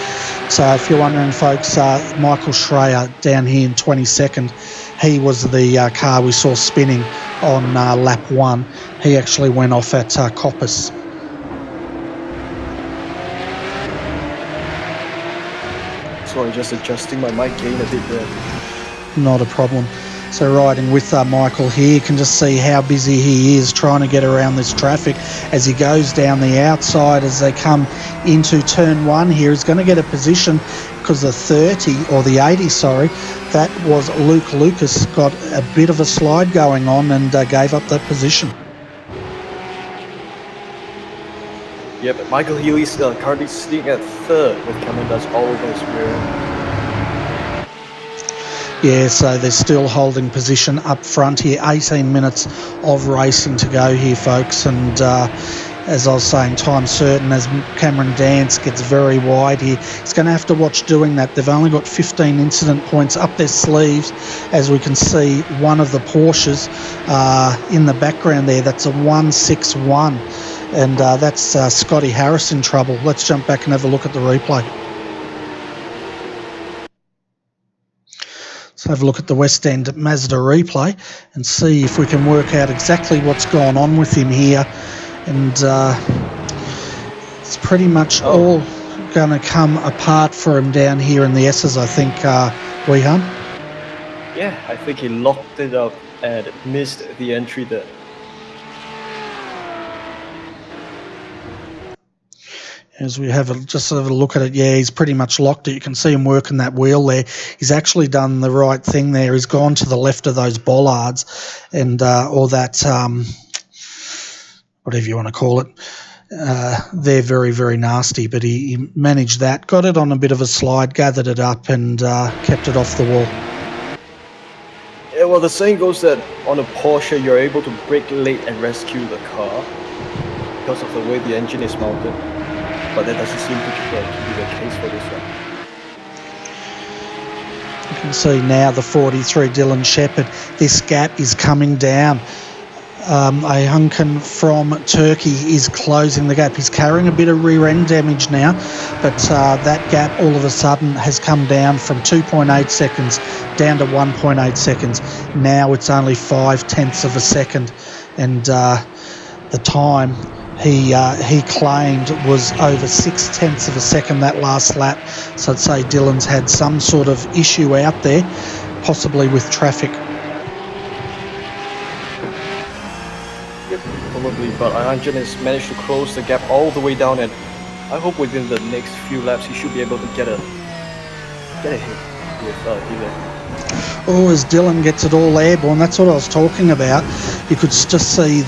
S1: So if you're wondering, folks, Michael Schreier down here in 22nd, he was the car we saw spinning on lap 1. He actually went off at Coppice.
S2: Sorry, just adjusting my mic gain a bit there.
S1: Not a problem. So riding with Michael here, you can just see how busy he is trying to get around this traffic as he goes down the outside as they come into turn 1 here. He's going to get a position because the 80, that was Luke Lucas, got a bit of a slide going on and gave up that position.
S2: Yeah, but Michael Healy's currently sitting at 3rd with Cameron Dance all over his rear.
S1: Yeah, so they're still holding position up front here. 18 minutes of racing to go here, folks. And as I was saying, time certain as Cameron Dance gets very wide here. He's going to have to watch doing that. They've only got 15 incident points up their sleeves. As we can see, one of the Porsches in the background there, that's a 161. And that's Scotty Harris in trouble. Let's jump back and have a look at the replay. Let's have a look at the West End Mazda replay and see if we can work out exactly what's gone on with him here. And it's pretty much all going to come apart for him down here in the S's, I think, Weehan.
S2: Yeah, I think he locked it up and missed the entry there.
S1: As we just have a look at it, yeah, he's pretty much locked it. You can see him working that wheel there. He's actually done the right thing there. He's gone to the left of those bollards and or that, whatever you want to call it. They're very, very nasty, but he managed that, got it on a bit of a slide, gathered it up and kept it off the wall.
S2: Yeah, well, the saying goes that on a Porsche, you're able to brake late and rescue the car because of the way the engine is mounted. But that doesn't seem to be the case for this one. You
S1: can see now the 43 Dylan Shepherd. This gap is coming down. A Hunkin from Turkey is closing the gap. He's carrying a bit of rear end damage now, but that gap all of a sudden has come down from 2.8 seconds down to 1.8 seconds. Now it's only 0.5 of a second, and the time he claimed was over 0.6 of a second that last lap. So I'd say Dylan's had some sort of issue out there, possibly with traffic.
S2: Probably, but Anjan has managed to close the gap all the way down, and I hope within the next few laps he should be able to get a hit with Dylan.
S1: Oh, as Dylan gets it all airborne, that's what I was talking about. You could just see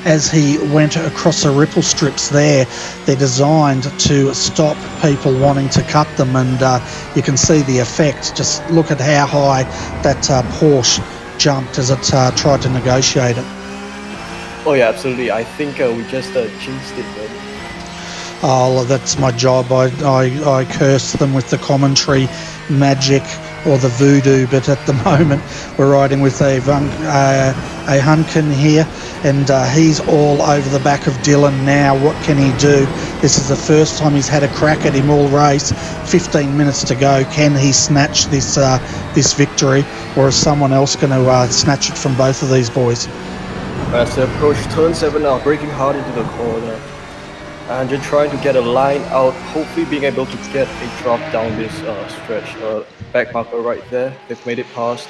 S1: as he went across the ripple strips there, they're designed to stop people wanting to cut them, and you can see the effect. Just look at how high that Porsche jumped as it tried to negotiate it.
S2: Oh yeah, absolutely. I think we just jinxed it, man.
S1: Oh, that's my job. I curse them with the commentary magic or the voodoo, but at the moment we're riding with a Hunkin here, and he's all over the back of Dylan now. What can he do? This is the first time he's had a crack at him all race. 15 minutes to go. Can he snatch this victory, or is someone else going to snatch it from both of these boys?
S2: As they approach turn 7 now, braking hard into the corner. And just trying to get a line out, hopefully being able to get a drop down this stretch. Back marker right there, they've made it past.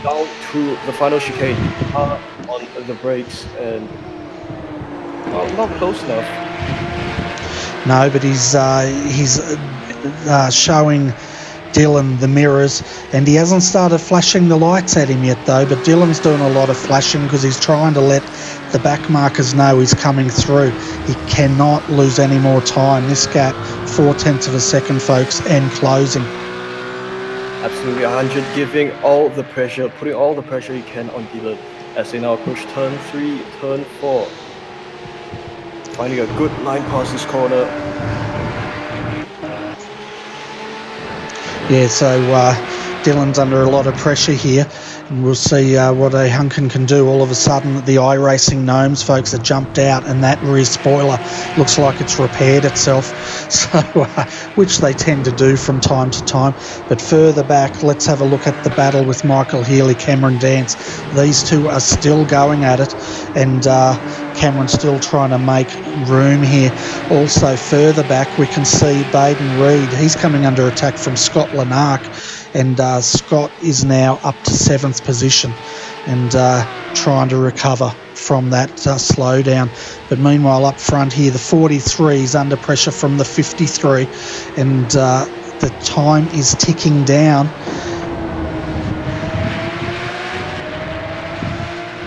S2: Down to the final chicane, on the brakes, and not close enough.
S1: No, but he's showing Dylan the mirrors, and he hasn't started flashing the lights at him yet though, but Dylan's doing a lot of flashing because he's trying to let the back markers know he's coming through. He cannot lose any more time. This gap, 0.4 of a second, folks, and closing.
S2: Absolutely, 100, giving all the pressure, putting all the pressure he can on Dylan as they now approach turn 3, turn 4. Finding a good line past this corner.
S1: Yeah, so Dylan's under a lot of pressure here, and we'll see what a Hunkin can do. All of a sudden, the iRacing Gnomes, folks, have jumped out, and that rear spoiler looks like it's repaired itself, so which they tend to do from time to time. But further back, let's have a look at the battle with Michael Healy, Cameron Dance. These two are still going at it, and Cameron's still trying to make room here. Also further back we can see Baden Reed. He's coming under attack from Scott Lanark, and Scott is now up to 7th position and trying to recover from that slowdown. But meanwhile up front here, the 43 is under pressure from the 53, and the time is ticking down.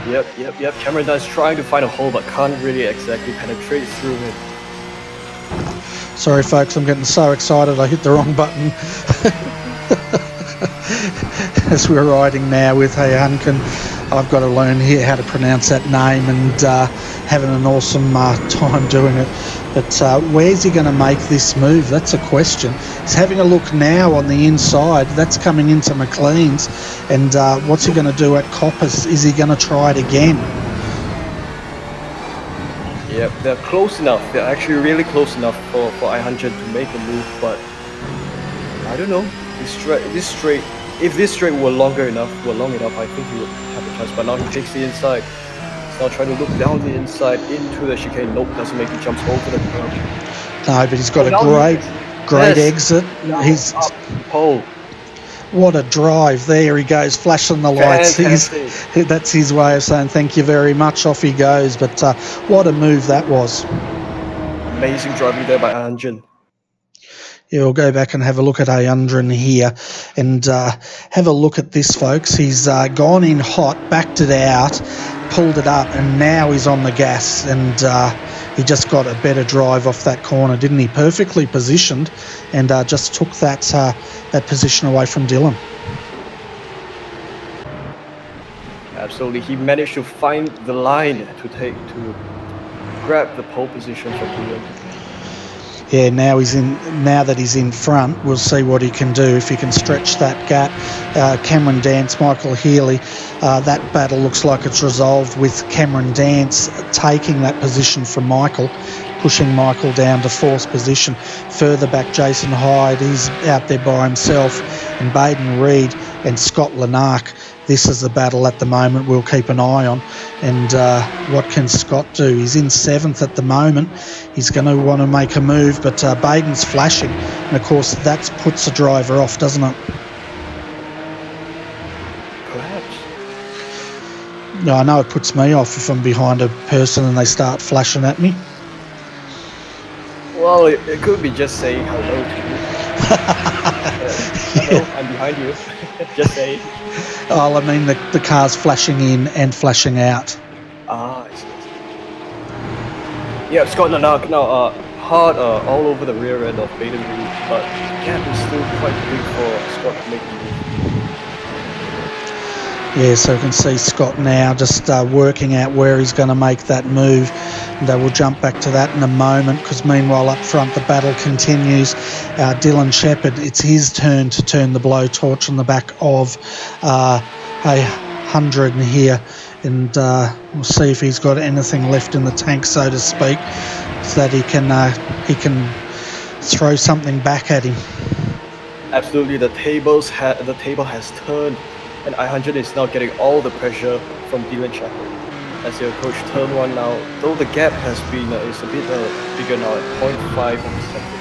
S2: Yep. Cameron is trying to find a hole but can't really exactly penetrate through it.
S1: Sorry folks, I'm getting so excited I hit the wrong button. As we're riding now with Hunkin, I've got to learn here how to pronounce that name, and having an awesome time doing it. But where's he going to make this move? That's a question. He's having a look now on the inside. That's coming into McLean's. And what's he going to do at Coppice? Is he going to try it again?
S2: Yep, they're close enough. They're actually really close enough for I100 to make a move, but I don't know. If this straight were long enough, I think he would have a chance. But now he takes the inside. He's now trying to look down the inside into the chicane. Nope, doesn't make. He jumps over the curb.
S1: No, but he's got a great exit. He's
S2: pole.
S1: What a drive. There he goes, flashing the lights. That's his way of saying thank you very much. Off he goes. But what a move that was.
S2: Amazing driving there by Anjan.
S1: Yeah, we'll go back and have a look at Ayundran here and have a look at this, folks. He's gone in hot, backed it out, pulled it up, and now he's on the gas, and he just got a better drive off that corner, didn't he? Perfectly positioned, and just took that position away from Dylan.
S2: Absolutely, he managed to find the line to grab the pole position from Dylan.
S1: Yeah, now that he's in front, we'll see what he can do, if he can stretch that gap. Cameron Dance, Michael Healy, that battle looks like it's resolved with Cameron Dance taking that position from Michael, pushing Michael down to fourth position. Further back, Jason Hyde, he's out there by himself, and Baden Reed and Scott Lanark. This is the battle at the moment we'll keep an eye on. And what can Scott do? He's in seventh at the moment. He's going to want to make a move, but Baden's flashing. And, of course, that puts the driver off, doesn't it?
S2: Perhaps.
S1: No, I know it puts me off if I'm behind a person and they start flashing at me.
S2: Well, it could be just saying hello to you. Hello, I'm behind you. Just saying.
S1: Oh, I mean the car's flashing in and flashing out.
S2: Ah, I see. Yeah, Scott Lanark now hard all over the rear end of Baden Reed, but the gap is still quite big for Scott to make the move.
S1: Yeah, so you can see Scott now just working out where he's going to make that move. And we'll jump back to that in a moment, because meanwhile up front the battle continues. Dylan Shepherd, it's his turn to turn the blowtorch on the back of a 100 here. And we'll see if he's got anything left in the tank, so to speak, so that he can throw something back at him.
S2: Absolutely, the table has turned, and I-100 is now getting all the pressure from Dylan Shepherd as they approach turn 1 now. Though the gap has been is a bit bigger now at 0.5 of a second.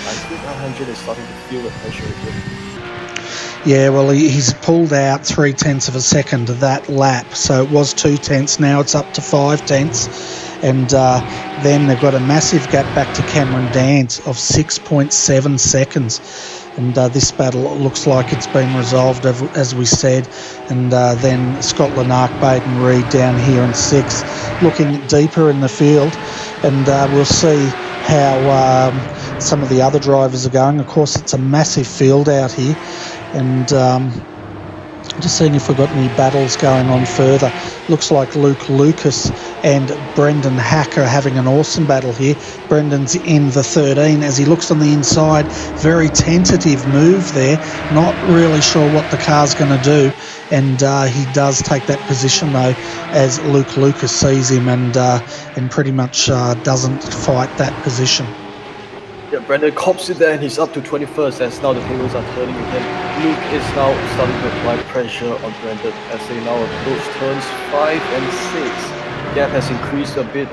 S2: I think I-100 is starting to feel the pressure again.
S1: Yeah, well, he's pulled out 0.3 of a second of that lap, so it was 0.2, now it's up to 0.5, and then they've got a massive gap back to Cameron Dance of 6.7 seconds. And this battle looks like it's been resolved, as we said. And then Scott Lanark, Baden Reed down here in 6th, looking deeper in the field. And we'll see how some of the other drivers are going. Of course, it's a massive field out here. And just seeing if we've got any battles going on further. Looks like Luke Lucas and Brendan Hack are having an awesome battle here. Brendan's in the 13 as he looks on the inside. Very tentative move there. Not really sure what the car's going to do. And he does take that position, though, as Luke Lucas sees him and pretty much doesn't fight that position.
S2: Yeah, Brendan cops it there, and he's up to 21st as now the tables are turning again. Luke is now starting to apply pressure on Brendan as they now approach turns 5 and 6. The gap has increased a bit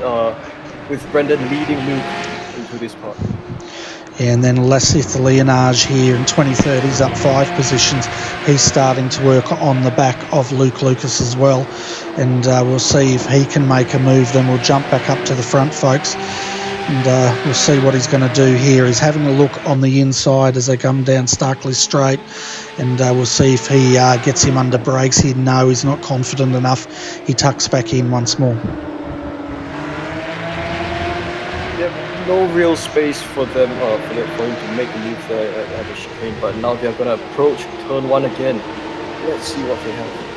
S2: with Brendan leading Luke into this part.
S1: Yeah, and then Lassith Leonage here in 23rd, he's up 5 positions. He's starting to work on the back of Luke Lucas as well. And we'll see if he can make a move, then we'll jump back up to the front, folks. And we'll see what he's going to do here. He's having a look on the inside as they come down Starkley Straight, and we'll see if he gets him under brakes here. No, he's not confident enough. He tucks back in once more.
S2: Yep, no real space for them for him to make a move there at the chicane, but now they're going to approach turn 1 again. Let's see what they have.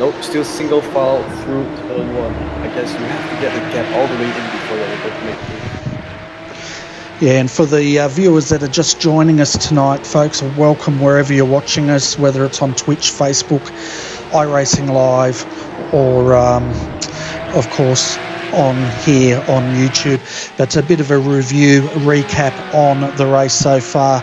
S2: Nope, still single file through turn 1. I guess you have to get the gap all the way in before you're able to make the move.
S1: Yeah, and for the viewers that are just joining us tonight, folks, welcome wherever you're watching us, whether it's on Twitch, Facebook, iRacing Live, or, of course, on here on YouTube. But a bit of a recap on the race so far.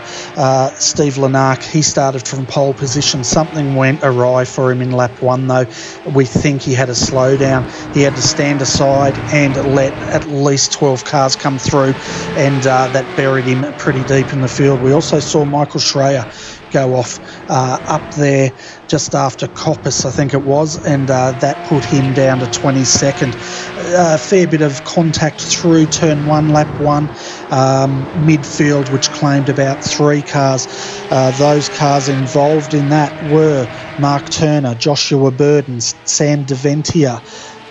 S1: Steve Lanark, he started from pole position. Something went awry for him in lap 1, though. We think he had a slowdown. He had to stand aside and let at least 12 cars come through, and that buried him pretty deep in the field. We also saw Michael Schreier go off up there just after Coppice, I think it was, and that put him down to 22nd. A fair bit of contact through turn 1, lap 1, midfield, which claimed about 3 cars. Those cars involved in that were Mark Turner, Joshua Burden, Sam DeVentia,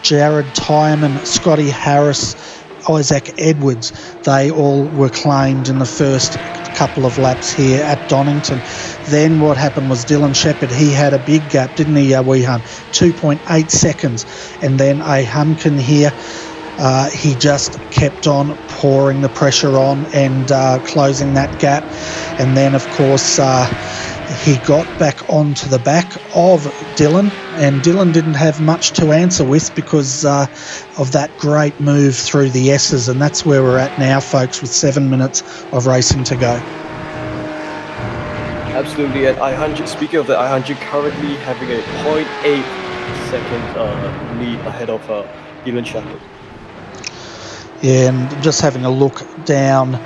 S1: Jared Tyman, Scotty Harris, Isaac Edwards. They all were claimed in the first couple of laps here at Donnington. Then what happened was Dylan Shepherd, he had a big gap, didn't he, Weehan? 2.8 seconds. And then a Hunkin here he just kept on pouring the pressure on and closing that gap. And then, of course, he got back onto the back of Dylan, and Dylan didn't have much to answer with because of that great move through the S's, and that's where we're at now, folks, with 7 minutes of racing to go.
S2: Absolutely, and I100, speaking of the I100, currently having a 0.8 second lead ahead of Dylan Shepherd.
S1: Yeah, and just having a look down,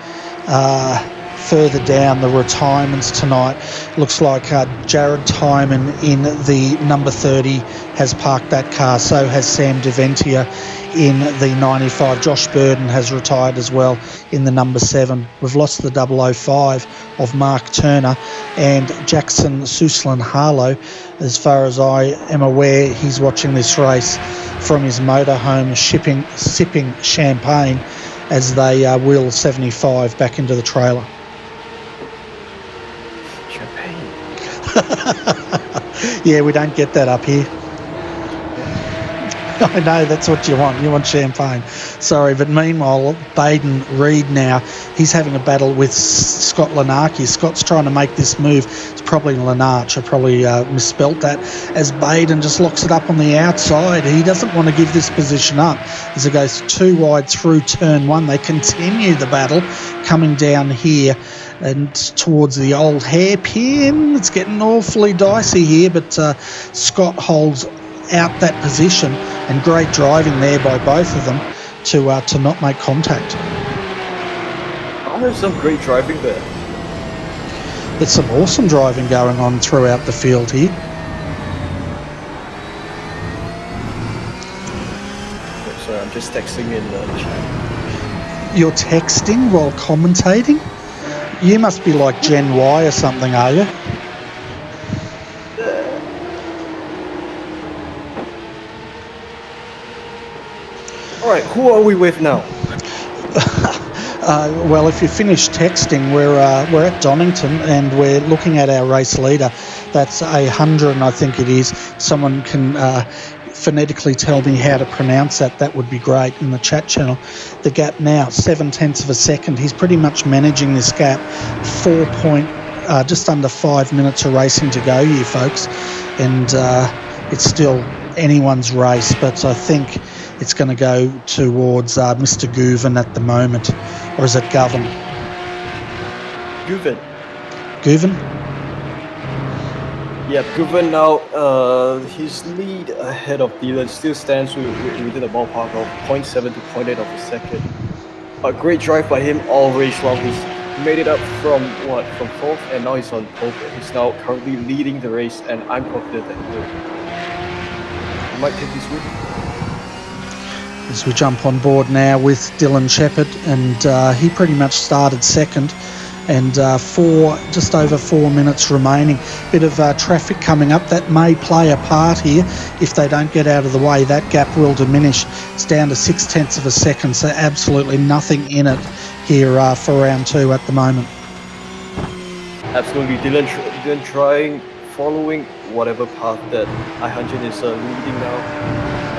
S1: further down the retirements tonight, looks like Jared Timon in the number 30 has parked that car. So has Sam Deventia in the 95. Josh Burden has retired as well in the number 7. We've lost the 005 of Mark Turner, and Jackson Suslin Harlow, as far as I am aware, he's watching this race from his motorhome, sipping champagne as they wheel 75 back into the trailer.
S2: Champagne?
S1: Yeah, we don't get that up here. I know, that's what you want. You want champagne. Sorry, but meanwhile, Baden Reed now, he's having a battle with Scott Lenarch. Scott's trying to make this move. It's probably Lenarch. I probably misspelt that. As Baden just locks it up on the outside. He doesn't want to give this position up. As it goes too wide through turn 1, they continue the battle coming down here and towards the old hairpin. It's getting awfully dicey here, but Scott holds out that position, and great driving there by both of them to not make contact.
S2: Oh, there's some great driving there.
S1: There's some awesome driving going on throughout the field here.
S2: Sorry, I'm just texting in the chat.
S1: You're texting while commentating? You must be like Gen Y or something, are you?
S2: All right, who are we with now?
S1: Well, if you finish texting, we're at Donnington and we're looking at our race leader. That's 100, I think it is. Someone can phonetically tell me how to pronounce that. That would be great in the chat channel. The gap now, 0.7 of a second. He's pretty much managing this gap. Just under 5 minutes of racing to go here, folks. And it's still anyone's race, but I think it's going to go towards Mr. Govan at the moment. Or is it Govan?
S2: Govan.
S1: Govan?
S2: Yeah, Govan now, his lead ahead of Dylan still stands within the ballpark of 0.7 to 0.8 of a second. A great drive by him all race long. He's made it up from 4th, and now he's on pole. He's now currently leading the race, and I'm confident that he might take this win.
S1: As we jump on board now with Dylan Shepherd, and he pretty much started second, and just over 4 minutes remaining. Bit of traffic coming up that may play a part here. If they don't get out of the way, that gap will diminish. It's down to 0.6 of a second, so absolutely nothing in it here for round 2 at the moment.
S2: Absolutely, Dylan following whatever path that I100 is leading now,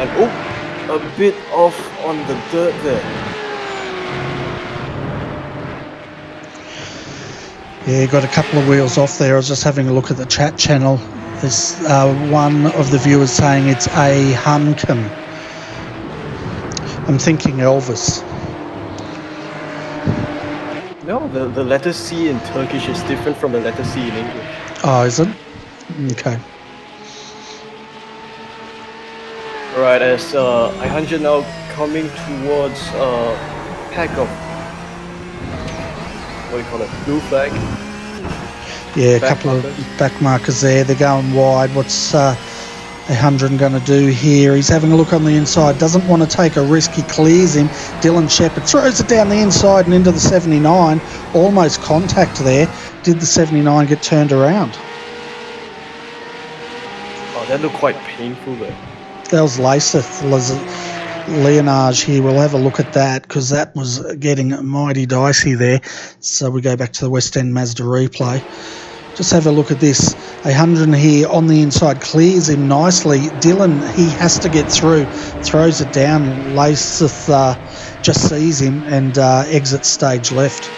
S2: and a bit off on the dirt there.
S1: Yeah, got a couple of wheels off there. I was just having a look at the chat channel. There's one of the viewers saying it's a Hunkin. I'm thinking Elvis.
S2: No, the letter C in Turkish is different from the letter C in English.
S1: Oh, is it? Okay.
S2: Right, as I100 now coming towards pack of, what do you call it, blue flag?
S1: Yeah, a couple of back markers there. They're going wide. What's 100 going to do here? He's having a look on the inside. Doesn't want to take a risk. He clears him. Dylan Shepherd throws it down the inside and into the 79. Almost contact there. Did the 79 get turned around?
S2: Oh, that looked quite painful there.
S1: That was Laceth Leonage here. We'll have a look at that because that was getting mighty dicey there. So we go back to the West End Mazda replay. Just have a look at this. 100 here on the inside, clears him nicely. Dylan, he has to get through, throws it down. Laseth just sees him and exits stage left.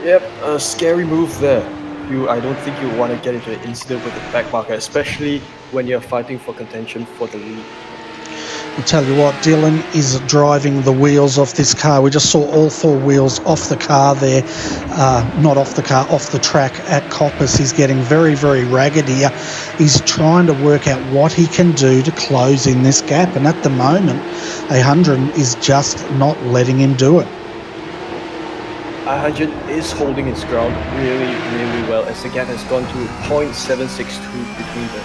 S2: Yep, a scary move there. I don't think you want to get into an incident with the back marker, especially when you're fighting for contention for the lead.
S1: I'll tell you what, Dylan is driving the wheels off this car. We just saw all 4 wheels off the car there. Not off the car, off the track at Coppice. He's getting very, very ragged here. He's trying to work out what he can do to close in this gap. And at the moment, 100 is just not letting him do it.
S2: 100 is holding its ground really, really well as the gap has gone to 0.762 between them.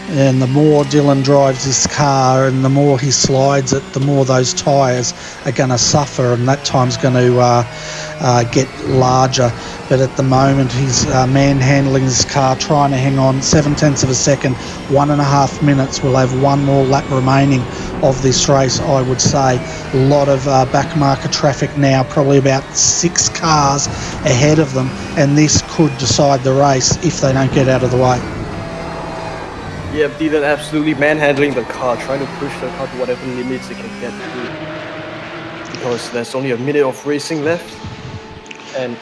S1: And the more Dylan drives this car and the more he slides it, the more those tyres are going to suffer, and that time's going to get larger. But at the moment, he's manhandling this car, trying to hang on 0.7 of a second, 1.5 minutes. We'll have one more lap remaining of this race, I would say. A lot of back marker traffic now, probably about 6 cars ahead of them, and this could decide the race if they don't get out of the way.
S2: Yeah, Dylan absolutely manhandling the car, trying to push the car to whatever limits it can get to. Because there's only a minute of racing left. And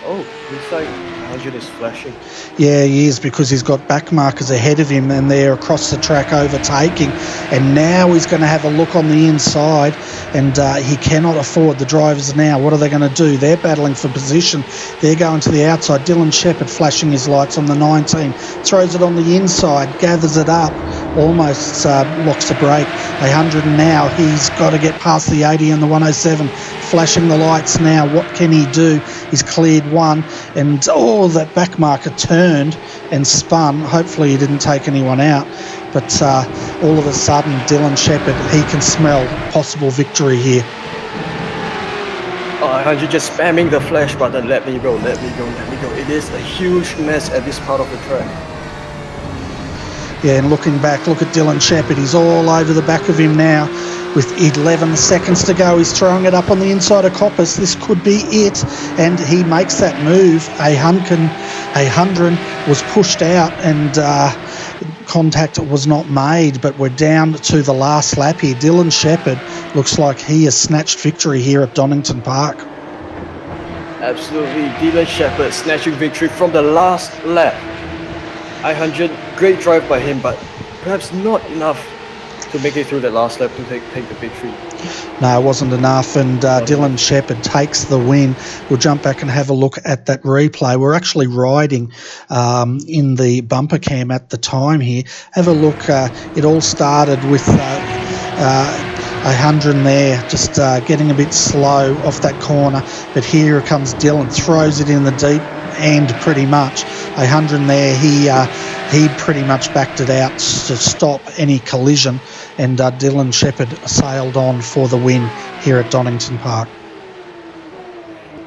S2: looks like 100 is flashing.
S1: Yeah, he is, because he's got back markers ahead of him and they're across the track overtaking. And now he's going to have a look on the inside, and he cannot afford the drivers now. What are they going to do? They're battling for position. They're going to the outside. Dylan Shepherd flashing his lights on the 19. Throws it on the inside, gathers it up, almost locks a brake. 100 now, he's got to get past the 80 and the 107. Flashing the lights now. What can he do? He's cleared one, and that back marker turned and spun. Hopefully he didn't take anyone out, but all of a sudden Dylan Shepherd, he can smell possible victory here.
S2: 100 just spamming the flash button. Let me go, let me go, let me go. It is a huge mess at this part of the track.
S1: Yeah, and looking back, look at Dylan Shepherd. He's all over the back of him now. With 11 seconds to go, he's throwing it up on the inside of Coppice. This could be it, and he makes that move. 100 was pushed out, and contact was not made, but we're down to the last lap here. Dylan Shepherd looks like he has snatched victory here at Donnington Park.
S2: Absolutely, Dylan Shepherd snatching victory from the last lap. 100, great drive by him, but perhaps not enough to make it through that last lap to take the victory.
S1: No, it wasn't enough, and Dylan Shepherd takes the win. We'll jump back and have a look at that replay. We're actually riding in the bumper cam at the time here. Have a look. It all started with 100 there, just getting a bit slow off that corner. But here comes Dylan, throws it in the deep end pretty much. 100 there, he pretty much backed it out to stop any collision, and Dylan Shepherd sailed on for the win here at Donnington Park.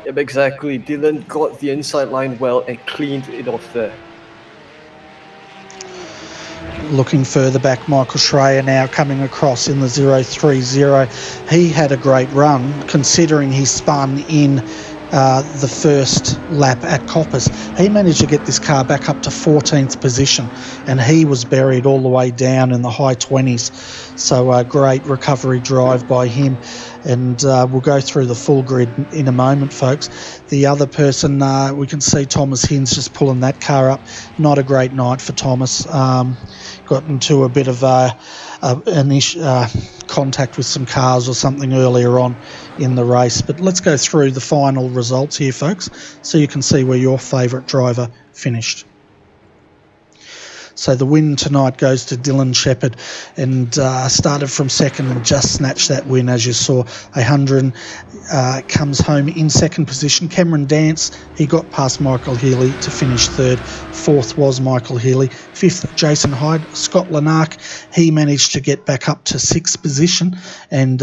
S2: Yep, exactly. Dylan got the inside line well and cleaned it off there.
S1: Looking further back, Michael Schreier now coming across in the 030. He had a great run considering he spun in the first lap at Coppice. He managed to get this car back up to 14th position, and he was buried all the way down in the high 20s. So a great recovery drive by him. And we'll go through the full grid in a moment, folks. The other person, we can see Thomas Hinds just pulling that car up. Not a great night for Thomas. Got into a bit of contact with some cars or something earlier on in the race. But let's go through the final results here, folks, so you can see where your favourite driver finished. So the win tonight goes to Dylan Shepherd, and started from second and just snatched that win, as you saw. 100 comes home in second position. Cameron Dance, he got past Michael Healy to finish third. Fourth was Michael Healy. Fifth, Jason Hyde. Scott Lanark, he managed to get back up to sixth position and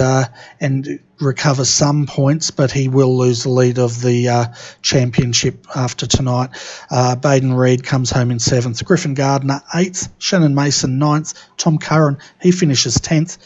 S1: recover some points, but he will lose the lead of the championship after tonight. Baden Reed comes home in seventh. Griffin Gardner, eighth. Shannon Mason, ninth. Tom Curran, he finishes 10th.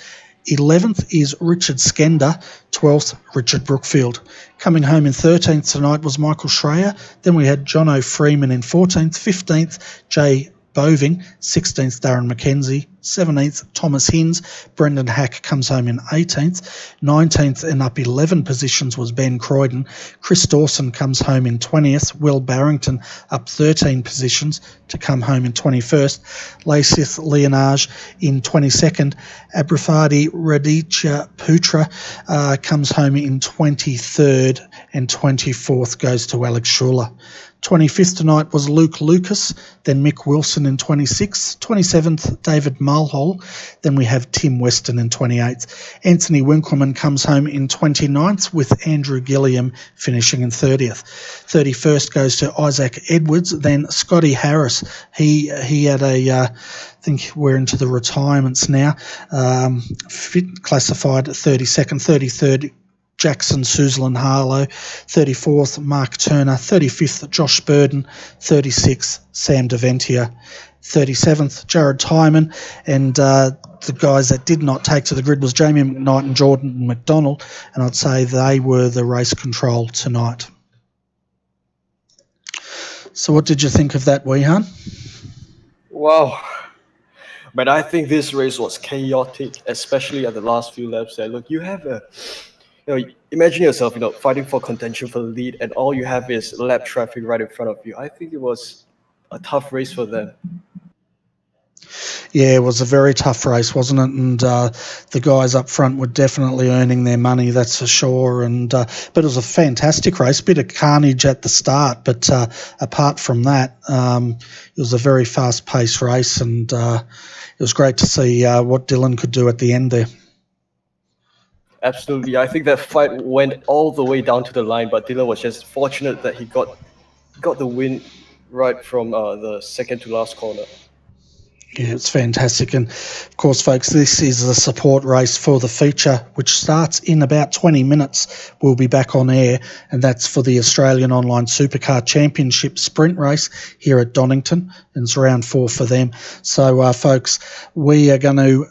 S1: 11th is Richard Skender. 12th, Richard Brookfield. Coming home in 13th tonight was Michael Schreier. Then we had Jono Freeman in 14th. 15th, Jay Boving. 16th, Darren McKenzie. 17th, Thomas Hinds. Brendan Hack comes home in 18th. 19th and up 11 positions was Ben Croydon. Chris Dawson comes home in 20th. Will Barrington up 13 positions to come home in 21st. Lasith Leonage in 22nd. Abrafadi Raditya Putra comes home in 23rd, and 24th goes to Alex Schuler. 25th tonight was Luke Lucas, then Mick Wilson in 26th, 27th David Mulhall, then we have Tim Weston in 28th. Anthony Winkleman comes home in 29th with Andrew Gilliam finishing in 30th. 31st goes to Isaac Edwards, then Scotty Harris. He had I think we're into the retirements now, classified 32nd, 33rd Jackson Suzlin Harlow, 34th Mark Turner, 35th Josh Burden, 36th Sam Deventia, 37th Jared Tyman, and the guys that did not take to the grid was Jamie McKnight and Jordan McDonald, and I'd say they were the race control tonight. So what did you think of that, Weehan?
S2: Wow. But I think this race was chaotic, especially at the last few laps there. Look, you have imagine yourself, fighting for contention for the lead, and all you have is lap traffic right in front of you. I think it was a tough race for them.
S1: Yeah, it was a very tough race, wasn't it? And the guys up front were definitely earning their money, that's for sure. And but it was a fantastic race, bit of carnage at the start, but apart from that, it was a very fast-paced race, and it was great to see what Dylan could do at the end there.
S2: Absolutely. I think that fight went all the way down to the line, but Dylan was just fortunate that he got the win right from the second to last corner.
S1: Yeah, it's fantastic. And, of course, folks, this is the support race for the feature, which starts in about 20 minutes. We'll be back on air, and that's for the Australian Online Supercar Championship sprint race here at Donnington, and it's round 4 for them. So, folks, we are going to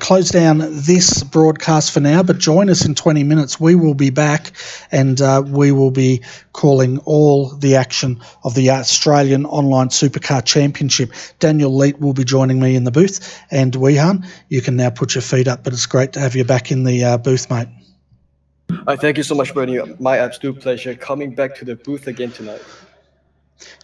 S1: close down this broadcast for now, but join us in 20 minutes. We will be back, and we will be calling all the action of the Australian Online Supercar Championship. Daniel Leet will be joining me in the booth, and Weehan, you can now put your feet up, but it's great to have you back in the booth, mate.
S2: Thank you so much, Bernie. My absolute pleasure coming back to the booth again tonight.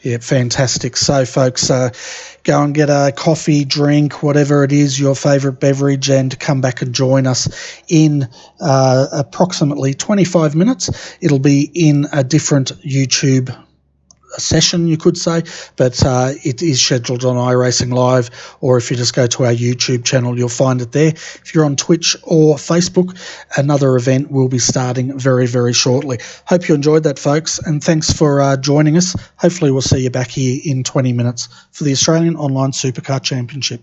S1: Yeah, fantastic. So, folks, go and get a coffee, drink, whatever it is, your favourite beverage, and come back and join us in approximately 25 minutes. It'll be in a different YouTube session, you could say, but it is scheduled on iRacing Live, or if you just go to our YouTube channel, you'll find it there. If you're on Twitch or Facebook, another event will be starting very, very shortly. Hope you enjoyed that, folks, and thanks for joining us. Hopefully we'll see you back here in 20 minutes for the Australian Online Supercar Championship.